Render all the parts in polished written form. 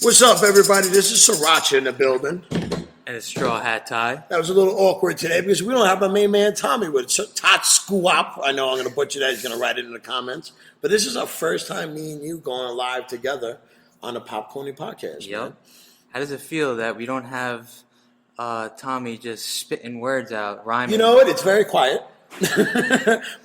What's up, everybody? This is Sriracha in the building. And it's Straw Hat Tie. That was a little awkward today because we don't have my main man Tommy with us. Tatskuap. I know I'm going to butcher that. He's going to write it in the comments. But this is our first time me and you going live together on the Popcornie Podcast. Yep. Man. How does it feel that we don't have Tommy just spitting words out, rhyming? You know what? It's very quiet.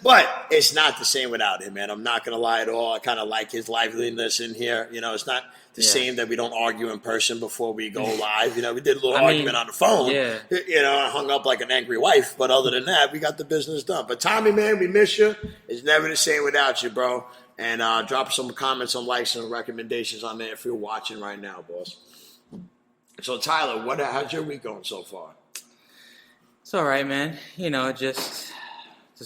But it's not the same without him, man. I'm not going to lie at all. I kind of like his liveliness in here. You know, it's not the same that we don't argue in person before we go live. You know, we did a little argument on the phone. Yeah. You know, I hung up like an angry wife. But other than that, we got the business done. But Tommy, man, we miss you. It's never the same without you, bro. And drop some comments, some likes, and recommendations on there if you're watching right now, boss. So, Tyler, how's your week going so far? It's all right, man. You know, just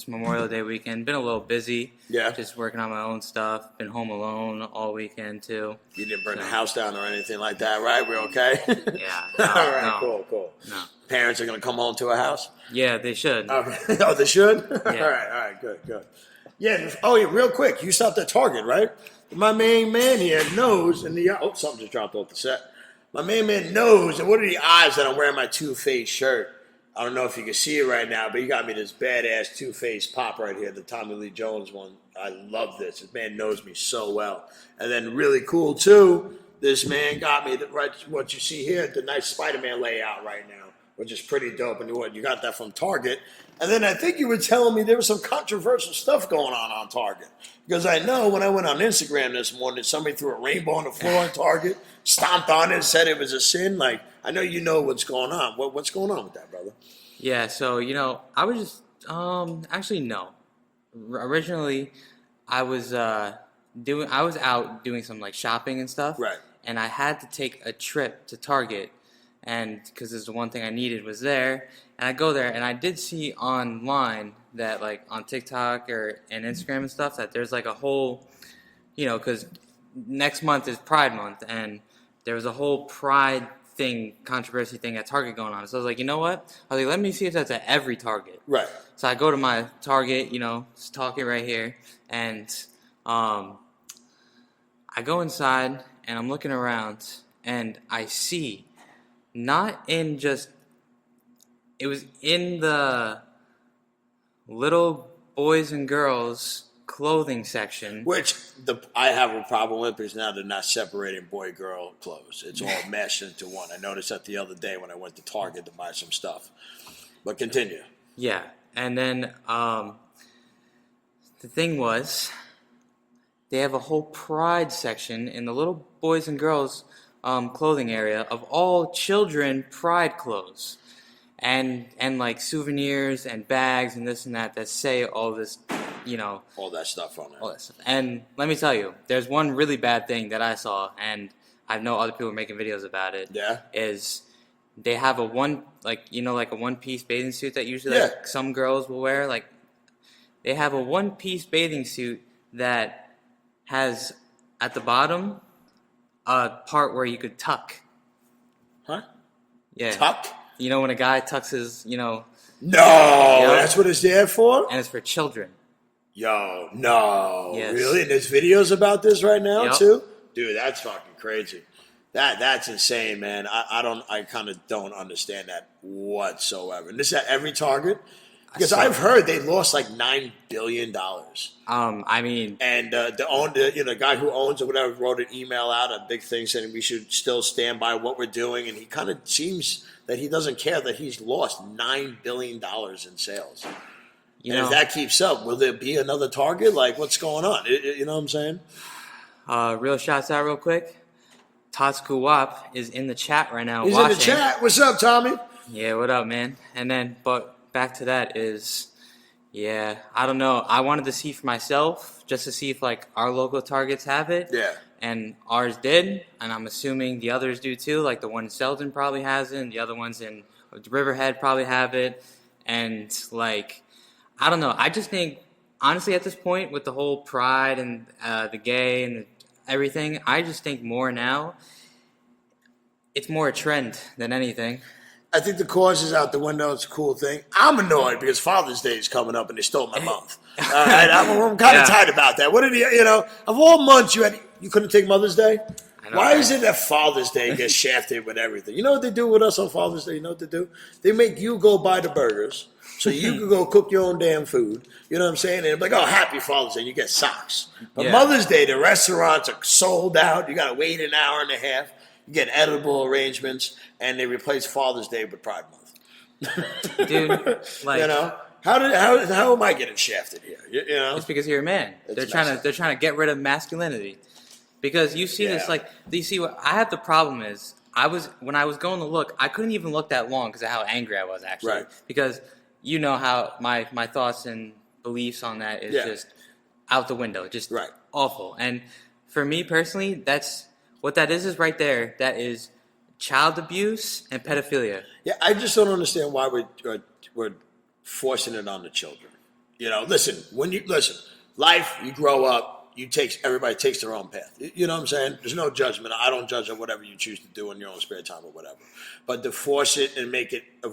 Memorial Day weekend. Been a little busy. Yeah. Just working on my own stuff. Been home alone all weekend, too. You didn't burn the house down or anything like that, right? We're okay? Yeah. No, all right, cool. No. Parents are going to come home to a house? Yeah, they should. Okay. Oh, they should? Yeah. All right, good. Yeah, real quick. You stopped at Target, right? My main man here knows, and something just dropped off the set. My main man knows, and what are the odds that I'm wearing my Two-Face shirt? I don't know if you can see it right now, but he got me this badass Two-Face pop right here, the Tommy Lee Jones one. I love this. This man knows me so well. And then really cool, too, this man got me what you see here, the nice Spiderman layout right now, which is pretty dope. And you got that from Target. And then I think you were telling me there was some controversial stuff going on Target. Because I know when I went on Instagram this morning, somebody threw a rainbow on the floor on Target, stomped on it, and said it was a sin. Like, I know you know what's going on. What's going on with that, brother? Yeah, so, I was just, actually, no. Originally, I was out doing some, shopping and stuff. Right. And I had to take a trip to Target, and because there's the one thing I needed was there. And I go there, and I did see online that, on TikTok and Instagram and stuff, that there's, a whole, because next month is Pride Month, and there was a whole Pride controversy thing at Target going on. So I was like, you know what? I was like, let me see if that's at every Target. Right. So I go to my Target, it's Target right here, and I go inside, and I'm looking around, and I see, it was in the little boys and girls clothing section. Which I have a problem with because now they're not separating boy-girl clothes. It's all meshed into one. I noticed that the other day when I went to Target to buy some stuff. But continue. Yeah. And then the thing was, they have a whole Pride section in the little boys and girls clothing area of all children Pride clothes. And souvenirs and bags and this and that say all this, all that stuff on there. All that stuff. And let me tell you, there's one really bad thing that I saw, and I know other people are making videos about it. Yeah. Is they have a one-piece bathing suit that usually some girls will wear. They have a one-piece bathing suit that has at the bottom a part where you could tuck. Huh? Yeah. Tuck? When a guy tucks his, No, that's what it's there for? And it's for children. Yo, no. Yes. Really? And there's videos about this right now, too? Dude, that's fucking crazy. That's insane, man. I kind of don't understand that whatsoever. And this is at every Target? Because I've heard they lost $9 billion. And the guy who owns or whatever wrote an email out, a big thing saying we should still stand by what we're doing. And he kind of seems that he doesn't care that he's lost $9 billion in sales. If that keeps up, will there be another Target? What's going on? You know what I'm saying? Real shouts out real quick. Tatskuap is in the chat right now. He's watching. In the chat. What's up, Tommy? Yeah, what up, man? And then, back to that is, I don't know. I wanted to see for myself, just to see if our local Targets have it. Yeah. And ours did, and I'm assuming the others do too. The one in Selden probably has it, and the other ones in Riverhead probably have it. And I don't know. I just think, honestly, at this point, with the whole Pride and the gay and everything, I just think more now, it's more a trend than anything. I think the cause is out the window. It's a cool thing. I'm annoyed because Father's Day is coming up and they stole my month. I'm kind of tight about that. What did of all months you couldn't take Mother's Day? Why is it that Father's Day gets shafted with everything? You know what they do with us on Father's Day? You know what they do? They make you go buy the burgers so you can go cook your own damn food. You know what I'm saying? And they're like, oh, happy Father's Day. You get socks. But Mother's Day, the restaurants are sold out. You got to wait an hour and a half. You get edible arrangements, and they replace Father's Day with Pride Month. Dude, like, you know, how am I getting shafted here? You know, it's because you're a man. They're trying to get rid of masculinity. Because you see this, like, you see what I have. The problem is, when I was going to look, I couldn't even look that long because of how angry I was, actually. Right. Because you know how my thoughts and beliefs on that is just out the window, just awful. And for me personally, that's what that is right there. That is child abuse and pedophilia. Yeah, I just don't understand why we're forcing it on the children. You know, listen, life, you grow up. Everybody takes their own path. You know what I'm saying? There's no judgment. I don't judge on whatever you choose to do in your own spare time or whatever. But to force it and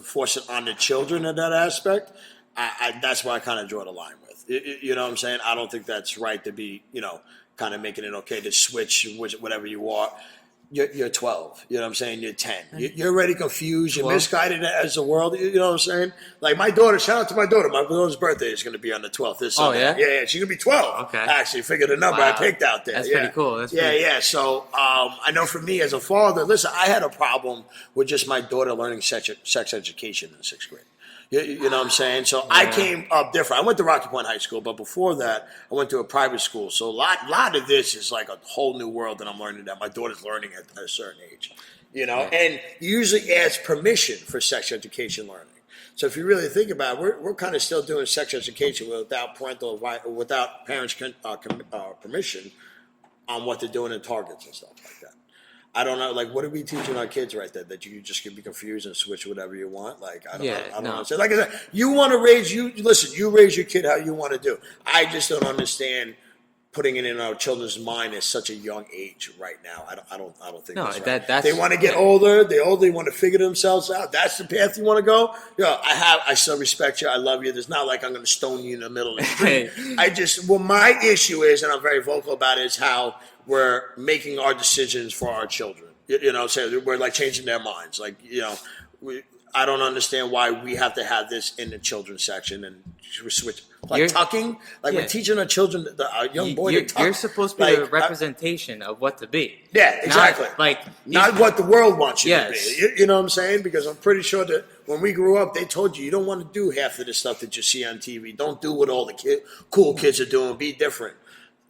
force it on the children in that aspect, that's why I kind of draw the line with. You know what I'm saying? I don't think that's right to be, you know, kind of making it okay to switch whatever you are. You're 12. You know what I'm saying? You're 10. You're already confused. You're misguided as the world. You know what I'm saying? Like my daughter, shout out to my daughter. My daughter's birthday is going to be on the 12th this Sunday. Oh, yeah? Yeah, she's going to be 12. Okay. Actually, figure the number I picked out there. That's pretty cool. So I know for me as a father, listen, I had a problem with just my daughter learning sex education in the 6th grade. You know what I'm saying? So I came up different. I went to Rocky Point High School, but before that, I went to a private school. So a lot of this is like a whole new world that I'm learning that my daughter's learning at a certain age. You know, and you usually ask permission for sex education learning. So if you really think about it, we're kind of still doing sex education without parents' permission on what they're doing in targets and stuff like that. I don't know. Like, what are we teaching our kids right there? That you just can be confused and switch whatever you want? Like, I don't understand. Like I said, you want to raise you raise your kid how you want to do. I just don't understand putting it in our children's mind at such a young age right now. I don't think that's right. They want to get older. They want to figure themselves out. That's the path you want to go. I still respect you. I love you. There's not like I'm going to stone you in the middle of the street. My issue is, and I'm very vocal about it, is how we're making our decisions for our children. You know, so we're like changing their minds. Like, you know, I don't understand why we have to have this in the children's section and switch. Like tucking, like we're teaching our children, our young boy to tuck. You're supposed to be a representation of what to be. Yeah, exactly. Not what the world wants you to be. You know what I'm saying? Because I'm pretty sure that when we grew up, they told you don't want to do half of the stuff that you see on TV. Don't do what all the cool kids are doing. Be different.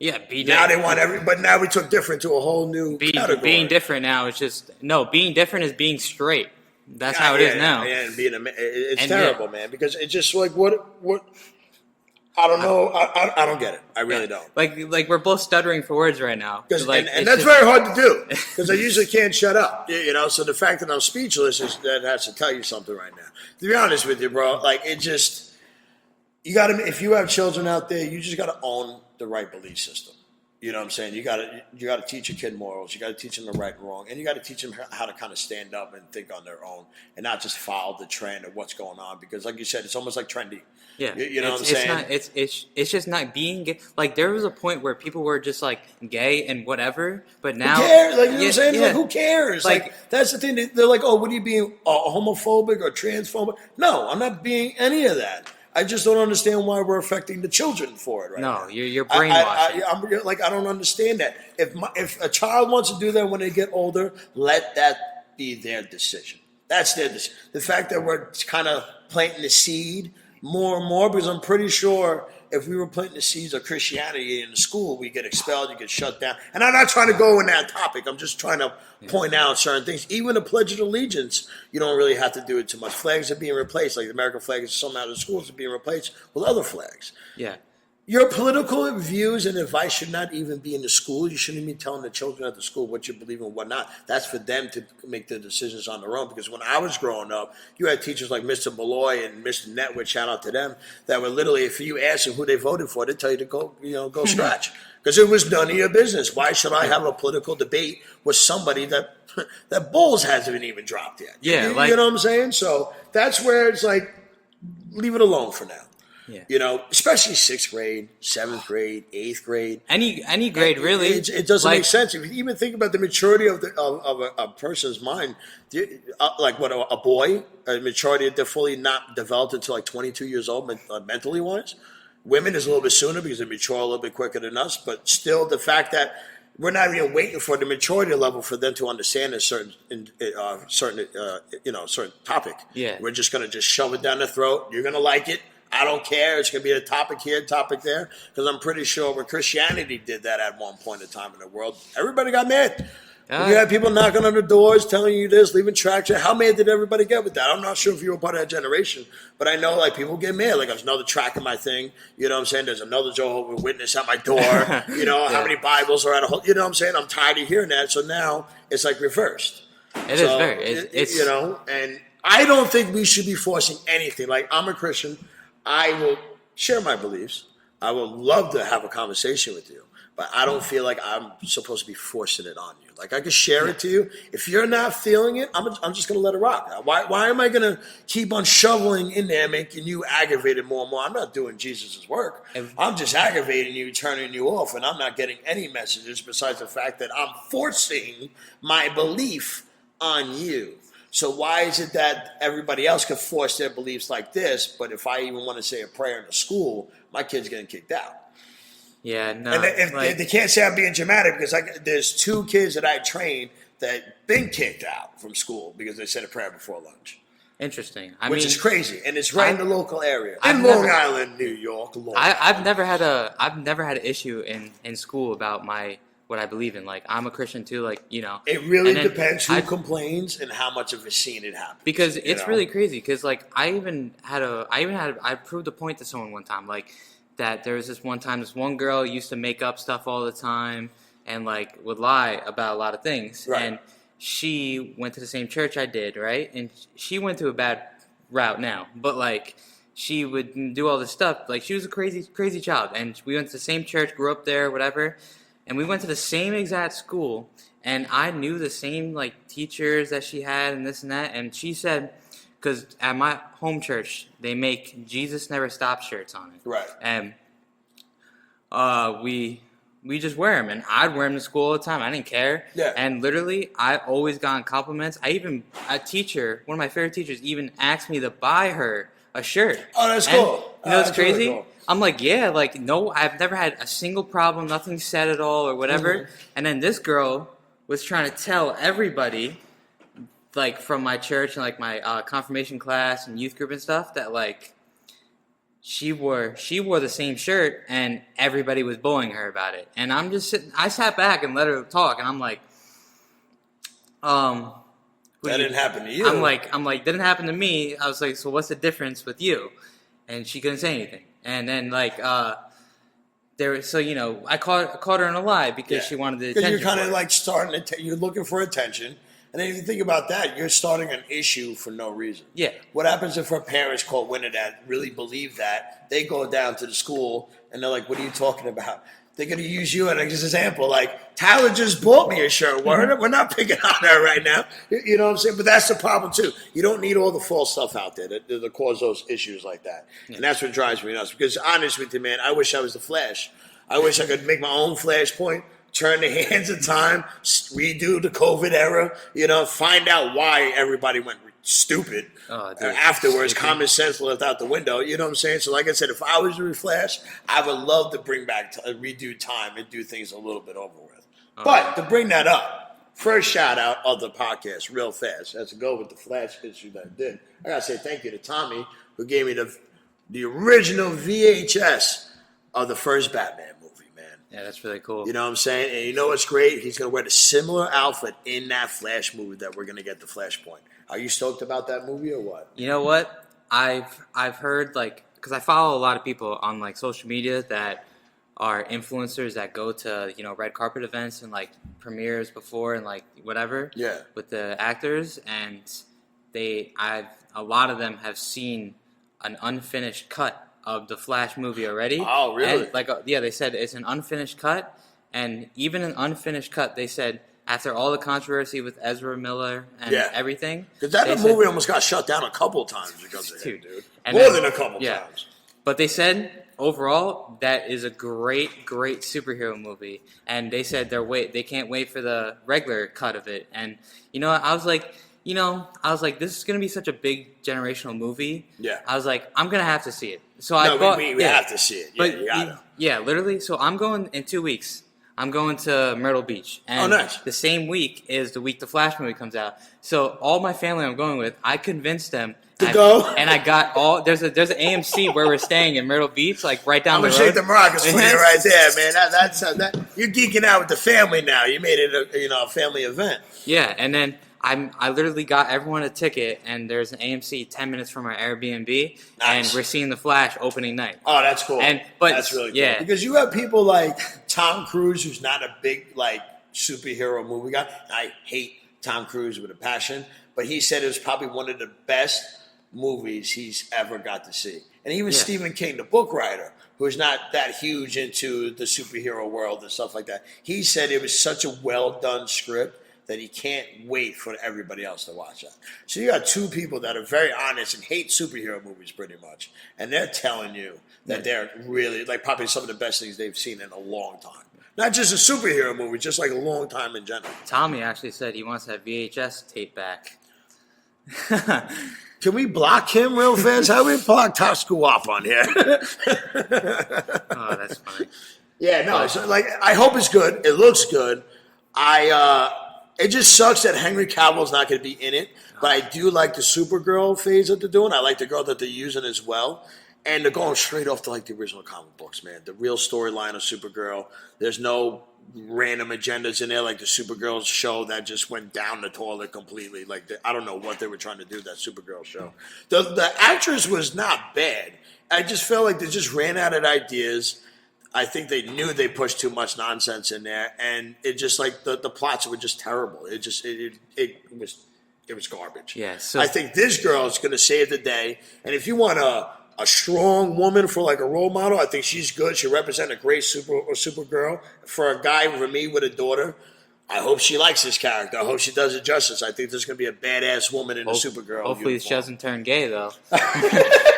Yeah, be different. Now they want but now we took different to a whole new category. Being different now is being different is being straight. That's how it is now. Yeah, and being it's terrible, man. Because it's just like what I don't know. I don't get it. I really don't. Like we're both stuttering for words right now. And that's very hard to do because I usually can't shut up. You know, so the fact that I'm speechless that has to tell you something right now. To be honest with you, bro, like it just you got to. If you have children out there, you just got to own the right belief system. You know what I'm saying? You got to teach your kid morals. You got to teach them the right and wrong, and you got to teach them how to kind of stand up and think on their own, and not just follow the trend of what's going on. Because, like you said, it's almost like trendy. Yeah, you know what I'm saying? It's just not being gay. Like there was a point where people were just like gay and whatever, but now who cares? Like you know what I'm saying? Yeah. Like who cares? Like that's the thing. They're like, oh, what are you being homophobic or transphobic? No, I'm not being any of that. I just don't understand why we're affecting the children for it right now. No, you're brainwashing. I don't understand that. If a child wants to do that when they get older, let that be their decision. That's their decision. The fact that we're kind of planting the seed more and more, because I'm pretty sure if we were planting the seeds of Christianity in the school, we get expelled, you get shut down. And I'm not trying to go in that topic. I'm just trying to point out certain things. Even the Pledge of Allegiance, you don't really have to do it too much. Flags are being replaced, like the American flag is somehow the schools are being replaced with other flags. Yeah. Your political views and advice should not even be in the school. You shouldn't be telling the children at the school what you believe and what not. That's for them to make their decisions on their own. Because when I was growing up, you had teachers like Mr. Malloy and Mr. Netwood, shout out to them, that were literally, if you asked them who they voted for, they'd tell you to go scratch. Because it was none of your business. Why should I have a political debate with somebody that Bulls hasn't even dropped yet? Yeah, you know what I'm saying? So that's where it's like, leave it alone for now. Yeah. You know, especially 6th grade, 7th grade, 8th grade. Any grade, really. It doesn't make sense. If you even think about the maturity of a person's mind, like what a boy, a maturity, they're fully not developed until like 22 years old, mentally wise. Women is a little bit sooner because they mature a little bit quicker than us. But still, the fact that we're not even waiting for the maturity level for them to understand a certain topic. Yeah. We're just going to just shove it down their throat. You're going to like it. I don't care. It's going to be a topic here, topic there. Because I'm pretty sure when Christianity did that at one point in time in the world, everybody got mad. You had people knocking on the doors, telling you this, leaving tracks. How mad did everybody get with that? I'm not sure if you were part of that generation, but I know like people get mad. Like there's another track in my thing. You know what I'm saying? There's another Jehovah's Witness at my door. You know, how many Bibles are at a whole, you know what I'm saying? I'm tired of hearing that. So now it's like reversed. It's you know, and I don't think we should be forcing anything. Like I'm a Christian. I will share my beliefs. I would love to have a conversation with you, but I don't feel like I'm supposed to be forcing it on you. Like I can share it to you. If you're not feeling it, I'm just going to let it rock. Why am I going to keep on shoveling in there, making you aggravated more and more? I'm not doing Jesus' work. I'm just aggravating you, turning you off, and I'm not getting any messages besides the fact that I'm forcing my belief on you. So why is it that everybody else could force their beliefs like this, but if I even want to say a prayer in the school, my kid's getting kicked out? Yeah, no. And they can't say I'm being dramatic because there's 2 kids that I trained that been kicked out from school because they said a prayer before lunch. Interesting. Which is crazy, and it's right in the local area in Long Island, New York. I've never had an issue in school about what I believe in. Like I'm a Christian too. Like you know, it really depends who complains and how much of a scene it happens. Because it's really crazy. Because like I proved a point to someone one time. Like that there was this one girl used to make up stuff all the time and like would lie about a lot of things. Right. And she went to the same church I did, right? And she went to a bad route now, but like she would do all this stuff. Like she was a crazy child, and we went to the same church, grew up there, whatever. And we went to the same exact school, and I knew the same like teachers that she had and this and that. And she said, because at my home church, they make Jesus Never Stops shirts on it. Right. And we just wear them. And I'd wear them to school all the time. I didn't care. Yeah. And literally, I always got compliments. One of my favorite teachers, even asked me to buy her a shirt. Oh, that's cool. You know what's crazy? Really cool. I'm like, yeah, like, no, I've never had a single problem, nothing said at all or whatever. Mm-hmm. And then this girl was trying to tell everybody, like from my church and like my confirmation class and youth group and stuff, that like she wore the same shirt and everybody was bullying her about it. And I'm just sitting, I sat back and let her talk, and I'm like, that didn't happen to you. I'm like, didn't happen to me. I was like, so what's the difference with you? And she couldn't say anything. And then like I caught her in a lie because she wanted the attention. Because you're kind of like you're looking for attention. And then if you think about that, you're starting an issue for no reason. Yeah. What happens if her parents caught wind of that, really believe that? They go down to the school and they're like, what are you talking about? They're going to use you as an example. Like, Tyler just bought me a shirt. We're not picking on her right now. You know what I'm saying? But that's the problem, too. You don't need all the false stuff out there that cause those issues like that. Yeah. And that's what drives me nuts. Because honestly with you, man, I wish I was the Flash. I wish I could make my own Flashpoint, turn the hands of time, redo the COVID era, find out why everybody went stupid. Afterwards, common sense left out the window. You know what I'm saying? So like I said, if I was to Flash, I would love to bring back, redo time and do things a little bit over with. But to bring that up, first shout out of the podcast, real fast, as to go with the Flash issue that I did. I got to say thank you to Tommy, who gave me the original VHS of the first Batman movie. Yeah, that's really cool. You know what I'm saying? And you know what's great? He's going to wear the similar outfit in that Flash movie that we're going to get the Flashpoint. Are you stoked about that movie or what? You know what? I've heard, like, because I follow a lot of people on, like, social media that are influencers that go to, red carpet events and, like, premieres before and, like, whatever. Yeah. With the actors. And a lot of them have seen an unfinished cut of the Flash movie already. Oh, really? And they said it's an unfinished cut, and even an unfinished cut, they said after all the controversy with Ezra Miller and everything, because that movie almost got shut down a couple times because of him, dude. And More than a couple times. But they said overall that is a great superhero movie, and they said they can't wait for the regular cut of it. And I was like, this is gonna be such a big generational movie. Yeah. I was like, I'm gonna have to see it. So we have to see it. Yeah, but you gotta. Yeah, literally. So I'm going in 2 weeks. I'm going to Myrtle Beach. And nice. The same week is the week the Flash movie comes out. So all my family I'm going with, I convinced them to go. And I got all there's an AMC where we're staying in Myrtle Beach, like right down the road. I'm gonna shake the maracas for you right there, man. That's you're geeking out with the family now. You made it a family event. Yeah, and then I literally got everyone a ticket, and there's an AMC 10 minutes from our Airbnb, and we're seeing the Flash opening night. Oh, that's cool. But that's really cool. Yeah, because you have people like Tom Cruise, who's not a big superhero movie guy. I hate Tom Cruise with a passion, but he said it was probably one of the best movies he's ever got to see. And even Stephen King, the book writer, who's not that huge into the superhero world and stuff like that, he said it was such a well done script that he can't wait for everybody else to watch that. So you got two people that are very honest and hate superhero movies pretty much. And they're telling you that they're really, probably some of the best things they've seen in a long time. Not just a superhero movie, just a long time in general. Tommy actually said he wants that VHS tape back. Can we block him real fast? How do we block Toscu off on here? Oh, that's funny. Yeah, no, so, I hope it's good. It looks good. It just sucks that Henry Cavill's not going to be in it, but I do like the Supergirl phase that they're doing. I like the girl that they're using as well. And they're going straight off to the original comic books, man. The real storyline of Supergirl. There's no random agendas in there like the Supergirl show that just went down the toilet completely. I don't know what they were trying to do, that Supergirl show. The actress was not bad. I just felt like they just ran out of ideas. I think they knew they pushed too much nonsense in there, and it just the plots were just terrible. It was garbage. Yeah, so I think this girl is going to save the day. And if you want a strong woman for a role model, I think she's good. She represents a great Supergirl. For a guy for me with a daughter, I hope she likes this character. I hope she does it justice. I think there's going to be a badass woman in the Supergirl. Hopefully she doesn't turn gay though. That's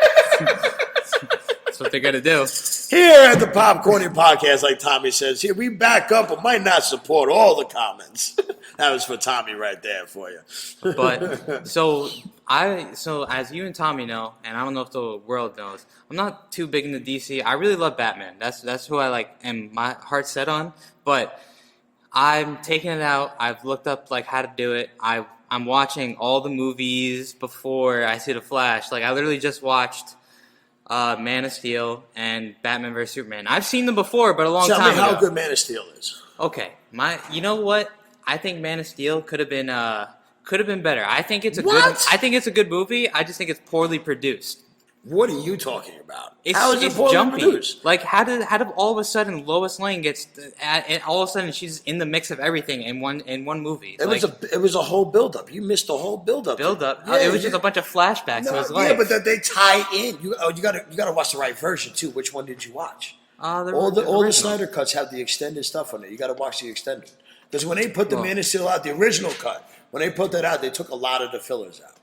what they're going to do. Here at the Popcornie Podcast, like Tommy says, here we back up but might not support all the comments. That was for Tommy right there for you. But so as you and Tommy know, and I don't know if the world knows, I'm not too big into DC. I really love Batman. That's who I and my heart's set on. But I'm taking it out. I've looked up how to do it. I'm watching all the movies before I see the Flash. I literally just watched Man of Steel and Batman vs Superman. I've seen them before, but a long time ago. Tell me how good Man of Steel is. Okay, you know what? I think Man of Steel could have been better. I think it's a good movie. I just think it's poorly produced. What are you talking about? How is it jumpy? Produced? How did all of a sudden Lois Lane and all of a sudden she's in the mix of everything in one movie? It was a whole buildup. You missed the whole buildup. Yeah, it was just a bunch of flashbacks. No, yeah, but that they tie in. You gotta watch the right version too. Which one did you watch? All the Snyder cuts have the extended stuff on it. You got to watch the extended because when they put the Man of Steel out, the original cut, when they put that out, they took a lot of the fillers out.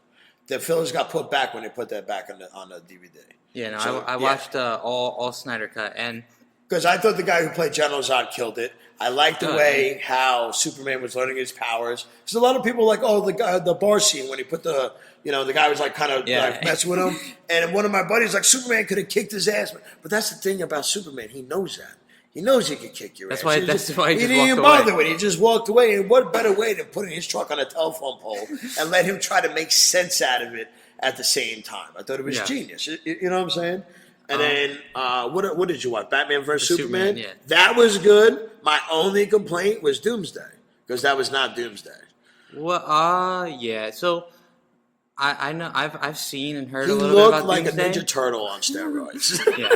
The fillers got put back when they put that back on the DVD. Yeah, no, I watched all Snyder cut, and because I thought the guy who played General Zod killed it. I liked the way how Superman was learning his powers. Because a lot of people the bar scene when he put the guy was messing with him, and one of my buddies Superman could have kicked his ass, but that's the thing about Superman, he knows that. He knows he could kick your ass. That's why he didn't even bother with it. He just walked away. And what better way than putting his truck on a telephone pole and let him try to make sense out of it at the same time? I thought it was genius. You know what I'm saying? And then what did you watch? Batman vs Superman? Yeah. That was good. My only complaint was Doomsday because that was not Doomsday. Well, yeah. So I know I've seen and heard a little bit about Doomsday. He looked like a Ninja Turtle on steroids. Yeah.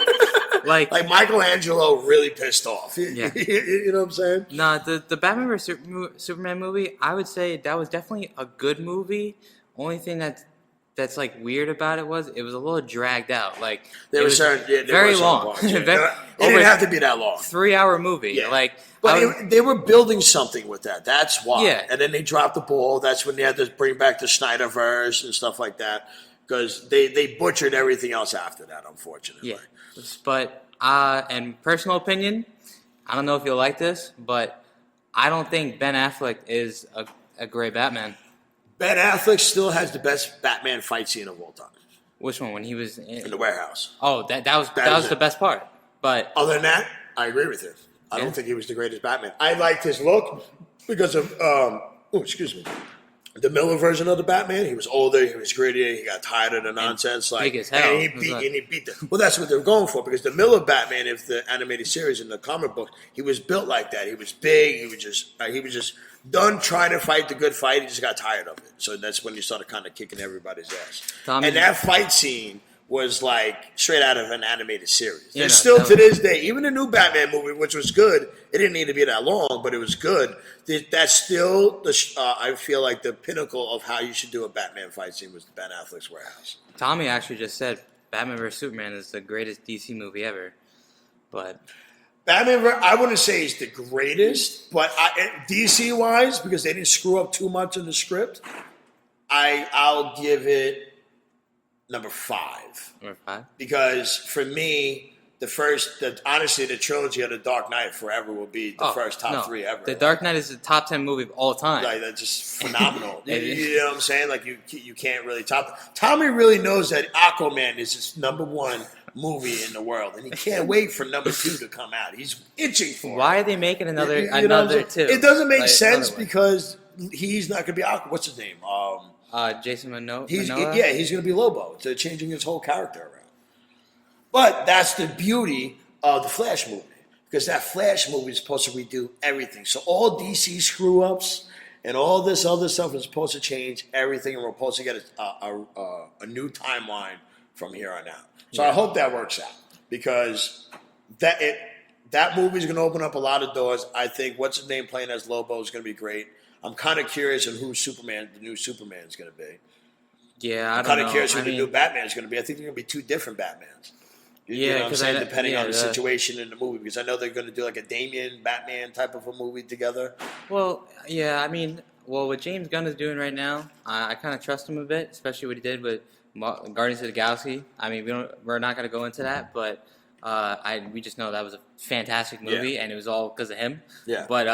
Like Michelangelo really pissed off. Yeah. You know what I'm saying? No, the Batman vs Superman movie, I would say that was definitely a good movie. Only thing that's weird about it was a little dragged out. There was very long. Parts, yeah. It didn't have to be that long. 3-hour movie. Yeah. But they were building something with that. That's why. Yeah. And then they dropped the ball. That's when they had to bring back the Snyderverse and stuff like that. Because they butchered everything else after that, unfortunately. Yeah. But in personal opinion, I don't know if you'll like this, but I don't think Ben Affleck is a great Batman. Ben Affleck still has the best Batman fight scene of all time. Which one? When he was in the warehouse. Oh, that was the best part. But other than that, I agree with you. I don't think he was the greatest Batman. I liked his look because of the Miller version of the Batman. He was older, he was grittier, he got tired of the nonsense. Big as hell. And he beat well, that's what they were going for, because the Miller Batman, if the animated series in the comic book, he was built like that. He was big, he was just done trying to fight the good fight, he just got tired of it. So that's when he started kind of kicking everybody's ass. And that fight scene was like straight out of an animated series. Yeah, and still to this day, even the new Batman movie, which was good, it didn't need to be that long, but it was good. That's still, I feel like the pinnacle of how you should do a Batman fight scene was Ben Affleck's warehouse. Tommy actually just said Batman vs. Superman is the greatest DC movie ever. But Batman, I wouldn't say it's the greatest, but DC-wise, because they didn't screw up too much in the script, I'll give it number 5. Number 5? Because for me, honestly, the trilogy of The Dark Knight forever will be the first top 3 ever. The Dark Knight is the top 10 movie of all time. Like, that's just phenomenal. You know what I'm saying? Like, you can't really top. Tommy really knows that Aquaman is his number 1 movie in the world, and he can't wait for number 2 to come out. He's itching for it. Why are they making another 2? It doesn't make sense because he's not going to be Aquaman. What's his name? Jason Momoa? He's going to be Lobo. They're changing his whole character around. But that's the beauty of the Flash movie, because that Flash movie is supposed to redo everything. So all DC screw-ups and all this other stuff is supposed to change everything, and we're supposed to get a new timeline from here on out. So I hope that works out, because that movie is going to open up a lot of doors. I think what's his name playing as Lobo is going to be great. I'm kind of curious on who the new Superman is going to be. Yeah, I'm kind of curious who the new Batman is going to be. I think they're going to be 2 different Batmans. You know what I'm saying? Depending on the situation in the movie, because I know they're going to do like a Damian Batman type of a movie together. Well, yeah, what James Gunn is doing right now, I kind of trust him a bit, especially what he did with Guardians of the Galaxy. We're not going to go into that, but we just know that was a fantastic movie, and it was all because of him. Yeah. But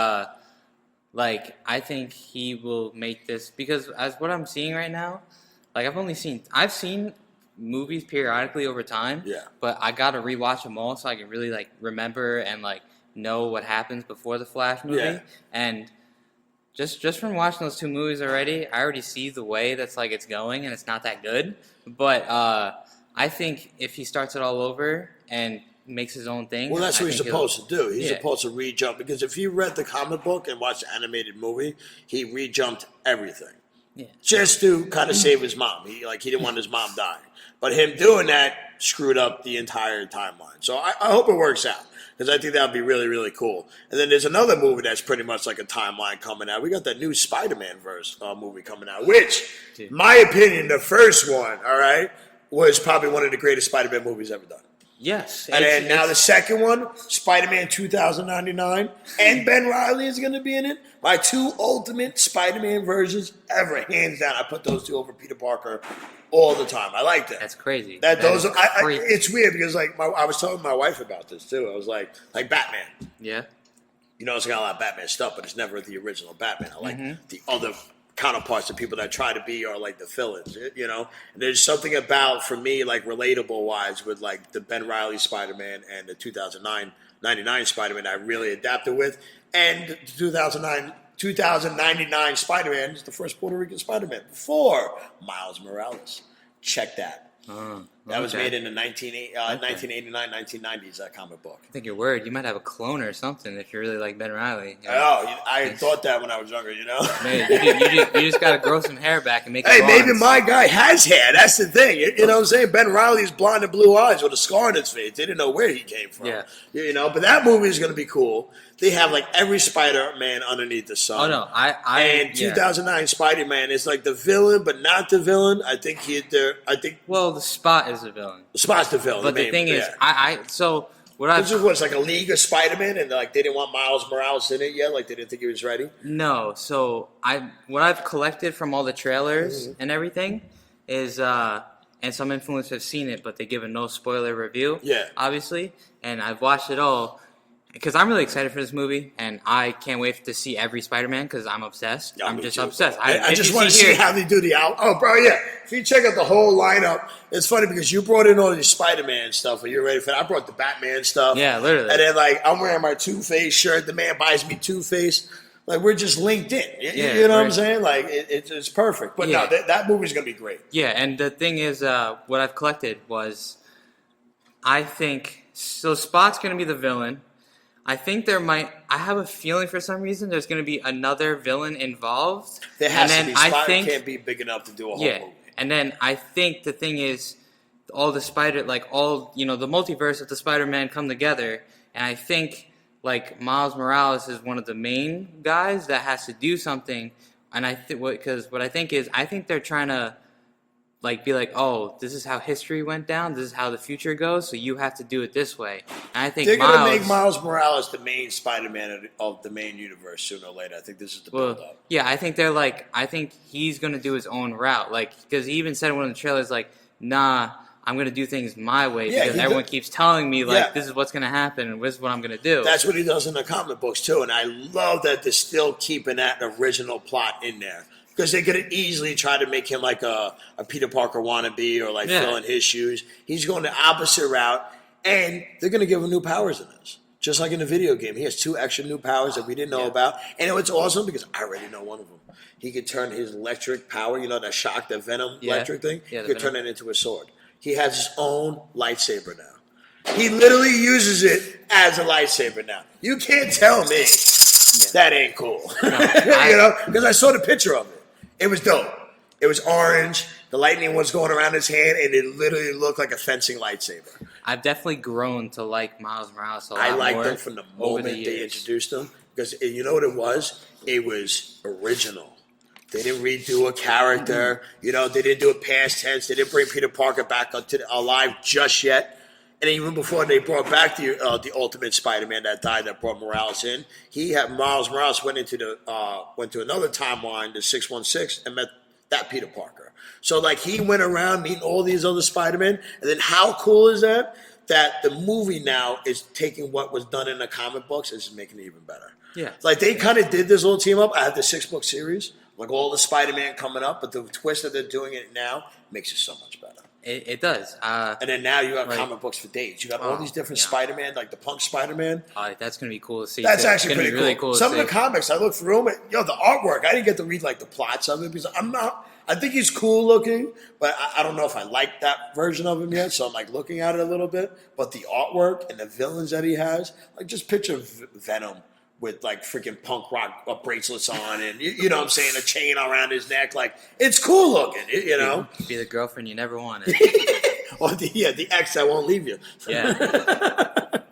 I think he will make this, because as what I'm seeing right now, I've seen movies periodically over time, but I gotta rewatch them all so I can really remember and know what happens before the Flash movie. And just from watching those 2 movies already, I already see the way that's it's going, and it's not that good. But I think if he starts it all over and makes his own thing, well, that's what he's supposed to do. He's supposed to re-jump, because if you read the comic book and watched the animated movie, he re-jumped everything. Yeah. Just to kind of save his mom. He didn't want his mom dying. But him doing that screwed up the entire timeline. So I hope it works out, because I think that would be really, really cool. And then there's another movie that's pretty much like a timeline coming out. We got that new Spider-Man-verse movie coming out, which, in my opinion, the first one, was probably one of the greatest Spider-Man movies ever done. Yes. And then now the second one, Spider-Man 2099, and Ben Reilly is going to be in it. My 2 ultimate Spider-Man versions ever, hands down. I put those 2 over Peter Parker all the time. I like that. That's crazy. It's weird, because I was telling my wife about this too. I was like Batman. Yeah. It's got a lot of Batman stuff, but it's never the original Batman. I like the other counterparts, the people that try to be are the villains, And there's something about, for me, relatable wise, with the Ben Reilly Spider-Man and the 2099 Spider-Man I really adapted with, and the 2099 Spider-Man is the first Puerto Rican Spider-Man before Miles Morales. Check that. That was made in the 1989, 1990s, that comic book. I think you're worried. You might have a clone or something if you really like Ben Reilly. I thought that when I was younger, Man, you just got to grow some hair back and make it maybe my guy has hair. That's the thing. You know what I'm saying? Ben Reilly's blonde and blue eyes with a scar on his face. They didn't know where he came from. Yeah. But that movie is going to be cool. They have every Spider-Man underneath the sun. Oh no, 2009 Spider-Man is the villain, but not the villain. I think Well, the Spot is the villain. The Spot's the villain. But the thing is, This was like a League of Spider-Man, and they didn't want Miles Morales in it yet. They didn't think he was ready. No. So what I've collected from all the trailers and everything is and some influencers have seen it, but they give a no spoiler review. Yeah. Obviously, and I've watched it all because I'm really excited for this movie, and I can't wait to see every Spider-Man because I'm obsessed. Yeah, I'm just too, obsessed. I just want to see how they do the out. Oh, bro, yeah. If you check out the whole lineup, it's funny because you brought in all these Spider-Man stuff, and you're ready for that. I brought the Batman stuff. Yeah, literally. And then, like, I'm wearing my Two-Face shirt. The man buys me Two-Face. Like, we're just linked in. You know what I'm saying? Like, it's perfect. But no, that movie's going to be great. Yeah, and the thing is, what I've collected was, I think, so Spot's going to be the villain. I think I have a feeling for some reason there's going to be another villain involved. There has to be. Spider can't be big enough to do a whole movie. And then I think the thing is, all the the multiverse of the Spider-Man come together, and I think, like, Miles Morales is one of the main guys that has to do something, and I think what I think is, I think they're trying to, like, be like, oh, this is how history went down, this is how the future goes, so you have to do it this way. And I think they're going to make Miles Morales the main Spider-Man of the main universe sooner or later. I think this is the build-up. Yeah, I think he's going to do his own route, like, because he even said in one of the trailers, like, nah, I'm going to do things my way because everyone keeps telling me, like, this is what's going to happen and this is what I'm going to do. That's what he does in the comic books, too, and I love that they're still keeping that original plot in there. Because they could have easily tried to make him like a Peter Parker wannabe or like fill in his shoes. He's going the opposite route, and they're going to give him new powers in this. Just like in the video game. He has 2 extra new powers that we didn't know about. And it's awesome because I already know one of them. He could turn his electric power, that shock, that venom electric thing, he could turn it into a sword. He has his own lightsaber now. He literally uses it as a lightsaber now. You can't tell me that ain't cool. No, because I saw the picture of it. It was dope. It was orange. The lightning was going around his hand, and it literally looked like a fencing lightsaber. I've definitely grown to like Miles Morales a lot more. I liked him from the moment they introduced him. Because you know what it was? It was original. They didn't redo a character. They didn't do a past tense. They didn't bring Peter Parker back alive just yet. And even before they brought back the Ultimate Spider-Man that died, that brought Morales in, Miles Morales went to another timeline, the 616, and met that Peter Parker. So like he went around meeting all these other Spider-Men, and then how cool is that? That the movie now is taking what was done in the comic books and is making it even better. Yeah, like they kind of did this little team up. I had the 6-book series, like all the Spider-Man coming up, but the twist that they're doing it now makes it so much better. It does. And then now you got comic books for days. You got all these different Spider-Man, like the Punk Spider-Man. That's going to be cool to see. That's actually pretty cool. Really cool. Some of the comics, I looked through them, and, the artwork, I didn't get to read like the plots of it because I think he's cool looking, but I don't know if I like that version of him yet, so I'm like looking at it a little bit. But the artwork and the villains that he has, like just picture Venom with like freaking punk rock bracelets on and, you know what I'm saying, a chain around his neck. Like, it's cool looking, Be the girlfriend you never wanted. Or the ex that won't leave you. Yeah.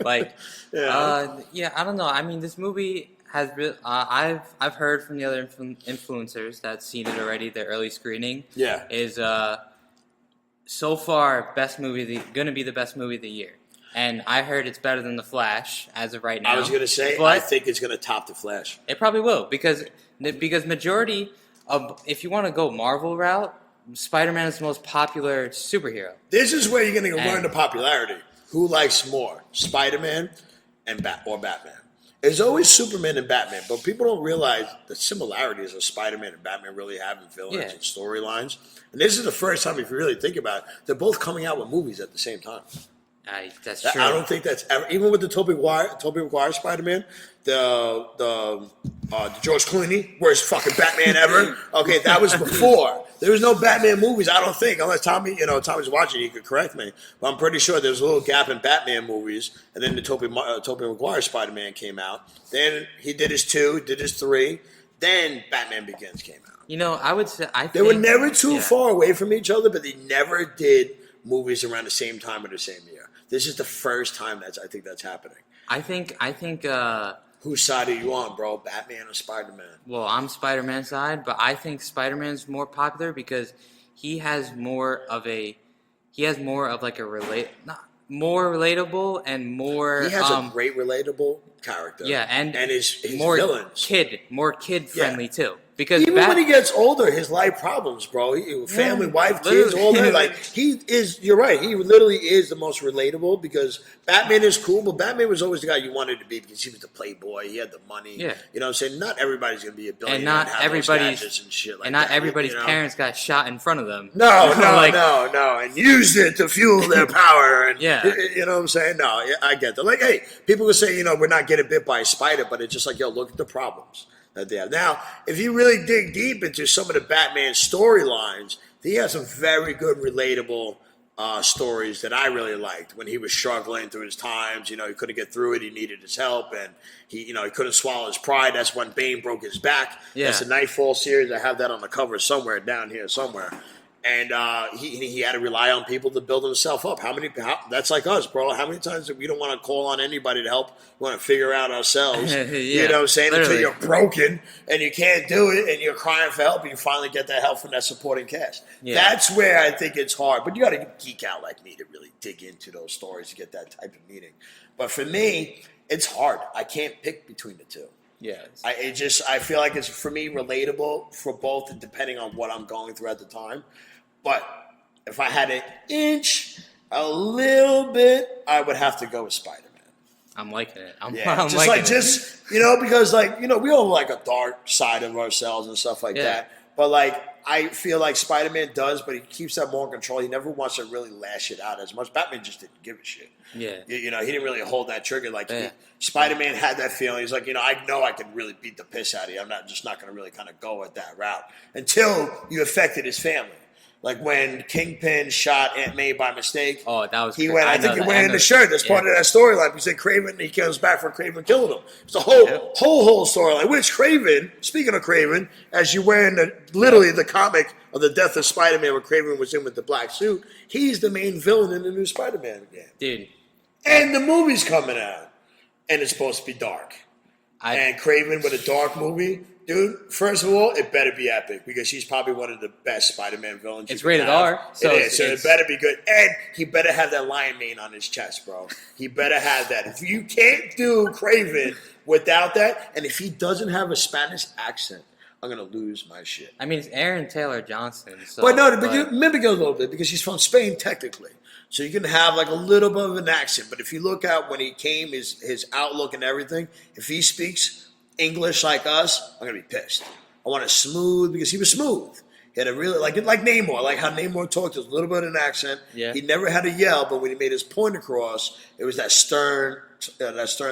I don't know. I mean, this movie has I've heard from the other influencers that's seen it already, the early screening. Yeah. Is so far going to be the best movie of the year. And I heard it's better than The Flash as of right now. I was going to say, I think it's going to top The Flash. It probably will because majority of, if you want to go Marvel route, Spider-Man is the most popular superhero. This is where you're going to learn the popularity. Who likes more, Spider-Man or Batman? There's always Superman and Batman, but people don't realize the similarities of Spider-Man and Batman really have in villains and storylines. And this is the first time, if you really think about it, they're both coming out with movies at the same time. That's true. I don't think that's ever, even with the Tobey Maguire Spider-Man, the George Clooney, worst fucking Batman ever. Okay, that was before. There was no Batman movies, I don't think, unless Tommy's watching, he could correct me. But I'm pretty sure there was a little gap in Batman movies, and then the Tobey Maguire Spider-Man came out. Then he did his 2, did his 3. Then Batman Begins came out. I would say they were never too far away from each other, but they never did movies around the same time or the same year. This is the first time I think that's happening. I think. Whose side are you on, bro? Batman or Spider-Man? Well, I'm Spider-Man's side, but I think Spider-Man's more popular because he has more of like more relatable and more. He has a great relatable character. Yeah, and his more villains. more kid friendly too. Because even when he gets older, his life problems, bro. Family, wife, kids, all that. Like he is. You're right. He literally is the most relatable because Batman is cool, but Batman was always the guy you wanted to be because he was the playboy. He had the money. Yeah. You know what I'm saying? Not everybody's gonna be a billionaire. And not everybody's and shit like and not that, everybody's parents got shot in front of them. No, and used it to fuel their power. And yeah. You know what I'm saying? No, I get that. Like, hey, people will say, we're not getting bit by a spider, but it's just like, yo, look at the problems that they have. Now, if you really dig deep into some of the Batman storylines, he has some very good, relatable stories that I really liked when he was struggling through his times. He couldn't get through it. He needed his help, and he couldn't swallow his pride. That's when Bane broke his back. Yeah. That's the Nightfall series. I have that on the cover somewhere down here somewhere. And he had to rely on people to build himself up. That's like us, bro. How many times we don't want to call on anybody to help? We want to figure out ourselves. Yeah, you know what I'm saying? literally. Until you're broken and you can't do it and you're crying for help and you finally get that help from that supporting cast. Yeah. That's where I think it's hard. But you got to geek out like me to really dig into those stories to get that type of meaning. But for me, it's hard. I can't pick between the two. Yeah, I feel like it's, for me, relatable for both depending on what I'm going through at the time. But if I had an inch a little bit, I would have to go with Spider-Man. I'm liking it. I'm because we all like a dark side of ourselves and stuff like that. But I feel like Spider-Man does, but he keeps that more in control. He never wants to really lash it out as much. Batman just didn't give a shit. Yeah. He didn't really hold that trigger. Spider-Man had that feeling. He's like, I know I can really beat the piss out of you. I'm not going to really kind of go at that route until you affected his family. Like when Kingpin shot Aunt May by mistake. Oh, that was. He went. I think he went in the shirt. That's part of that storyline. He said Kraven. He comes back for Kraven killing him. It's a whole storyline. Which Kraven? Speaking of Kraven, as you wear in the comic of the death of Spider-Man, where Kraven was in with the black suit, he's the main villain in the new Spider-Man game. Dude. And the movie's coming out, and it's supposed to be dark. And Kraven with a dark movie. Dude, first of all, it better be epic because he's probably one of the best Spider-Man villains. It's rated R. So it better be good. And he better have that lion mane on his chest, bro. He better have that. If you can't do Kraven without that, and if he doesn't have a Spanish accent, I'm going to lose my shit. I mean, it's Aaron Taylor Johnson. So, but you mimic it a little bit because he's from Spain, technically. So you can have a little bit of an accent. But if you look at when he came, his outlook and everything, if he speaks English like us, I'm gonna be pissed. I want it smooth because he was smooth. He had a really like Namor, like how Namor talked, with a little bit of an accent. Yeah. He never had to yell, but when he made his point across, it was that stern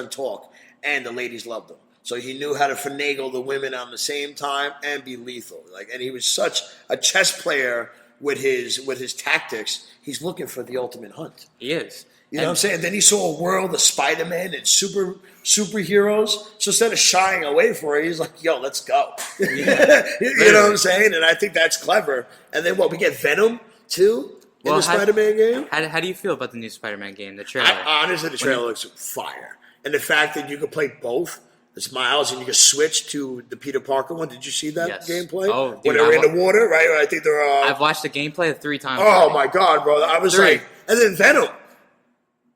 talk, and the ladies loved him. So he knew how to finagle the women on the same time and be lethal. And he was such a chess player with his tactics. He's looking for the ultimate hunt. He is. You know what I'm saying? Then he saw a world of Spider-Man and superheroes. So instead of shying away from it, he's like, yo, let's go. Yeah, you know what I'm saying? And I think that's clever. And then we get Venom, too, in the Spider-Man game? How do you feel about the new Spider-Man game, the trailer? Honestly, the trailer looks fire. And the fact that you can play both, it's Miles, and you can switch to the Peter Parker one. Did you see that gameplay? Oh, dude, when they're in the water, right? I think they're... I've watched the gameplay 3 times. Oh, my God, bro. I was like... And then Venom.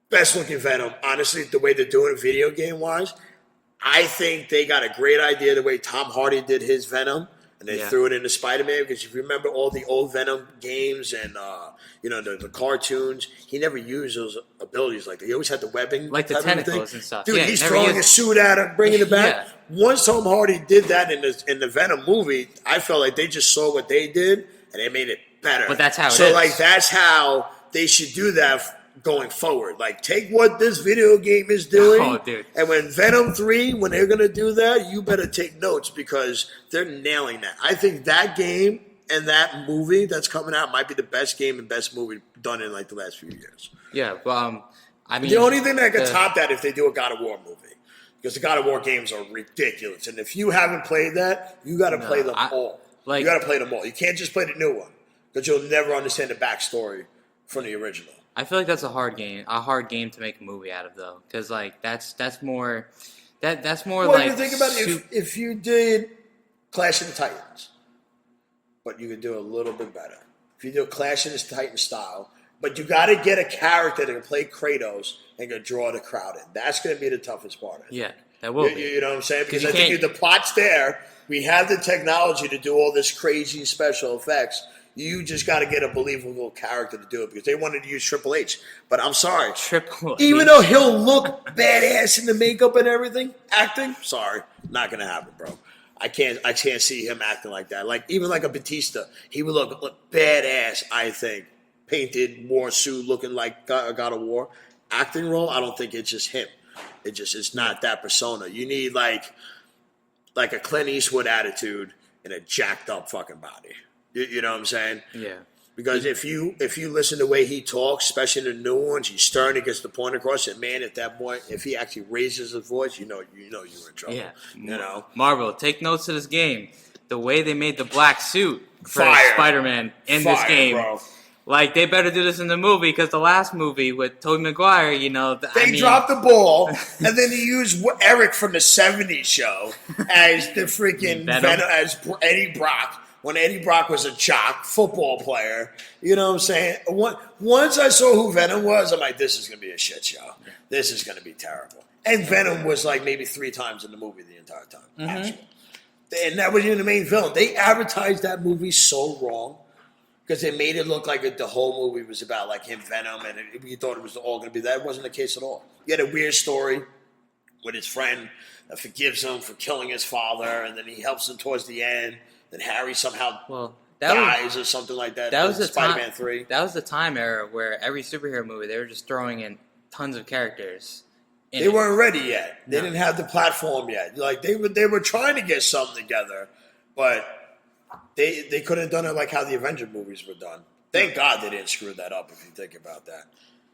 Best looking Venom. Honestly, the way they're doing it video game wise, I think they got a great idea the way Tom Hardy did his Venom, and they threw it into Spider-Man. Because if you remember all the old Venom games and the cartoons, he never used those abilities like that. He always had the webbing, like the tentacles and stuff. Dude, he's throwing his suit at him, bringing it back. Once Tom Hardy did that in the Venom movie, I felt like they just saw what they did and they made it better. But that's how it is. So that's how they should do that. Going forward, take what this video game is doing, and when Venom 3, when they're gonna do that, you better take notes because they're nailing that. I think that game and that movie that's coming out might be the best game and best movie done in the last few years. Yeah, I mean, the only thing that could top that if they do a God of War movie, because the God of War games are ridiculous, and if you haven't played that, you got to play them all. You got to play them all. You can't just play the new one because you'll never understand the backstory from the original. I feel like that's a hard game to make a movie out of, though, because that's more. Well, you think about it, if you did Clash of the Titans, but you could do a little bit better. If you do a Clash of the Titans style, But you got to get a character that can play Kratos and can draw the crowd in. That's going to be the toughest part. Yeah, that will be. You know what I'm saying? Because I think the plot's there. We have the technology to do all this crazy special effects. You just got to get a believable character to do it because they wanted to use Triple H. But I'm sorry. Triple H. Even though he'll look badass in the makeup and everything, acting, sorry, not going to happen, bro. I can't see him acting like that. Like even like a Batista, he would look badass, I think. Painted war suit looking like God of War. Acting role, I don't think it's just him. It's not that persona. You need like a Clint Eastwood attitude and a jacked up fucking body. You know what I'm saying? Yeah. Because if you listen to the way he talks, especially in the new ones, he's stern, he gets the point across. And man, at that point, if he actually raises his voice, you know you're in trouble. Yeah. You know? Marvel, take notes of this game. The way they made the black suit for Fire. Spider-Man in this game. Bro. Like, they better do this in the movie because the last movie with Tobey Maguire, They dropped the ball, and then he used Eric from the 70s show as the freaking Venom, as Eddie Brock, when Eddie Brock was a jock football player. You know what I'm saying? Once I saw who Venom was, I'm like, this is going to be a shit show. This is going to be terrible. And Venom was like maybe 3 times in the movie the entire time, actually. And that was even the main villain. They advertised that movie so wrong. Because they made it look like the whole movie was about like him, Venom, and we thought it was all going to be that. It wasn't the case at all. He had a weird story with his friend that forgives him for killing his father, and then he helps him towards the end. Then Harry somehow dies or something like that. That was the Spider-Man 3. That was the time era where every superhero movie they were just throwing in tons of characters. They weren't ready yet. They didn't have the platform yet. Like they were trying to get something together, but. They could have done it like how the Avenger movies were done. Thank God they didn't screw that up if you think about that.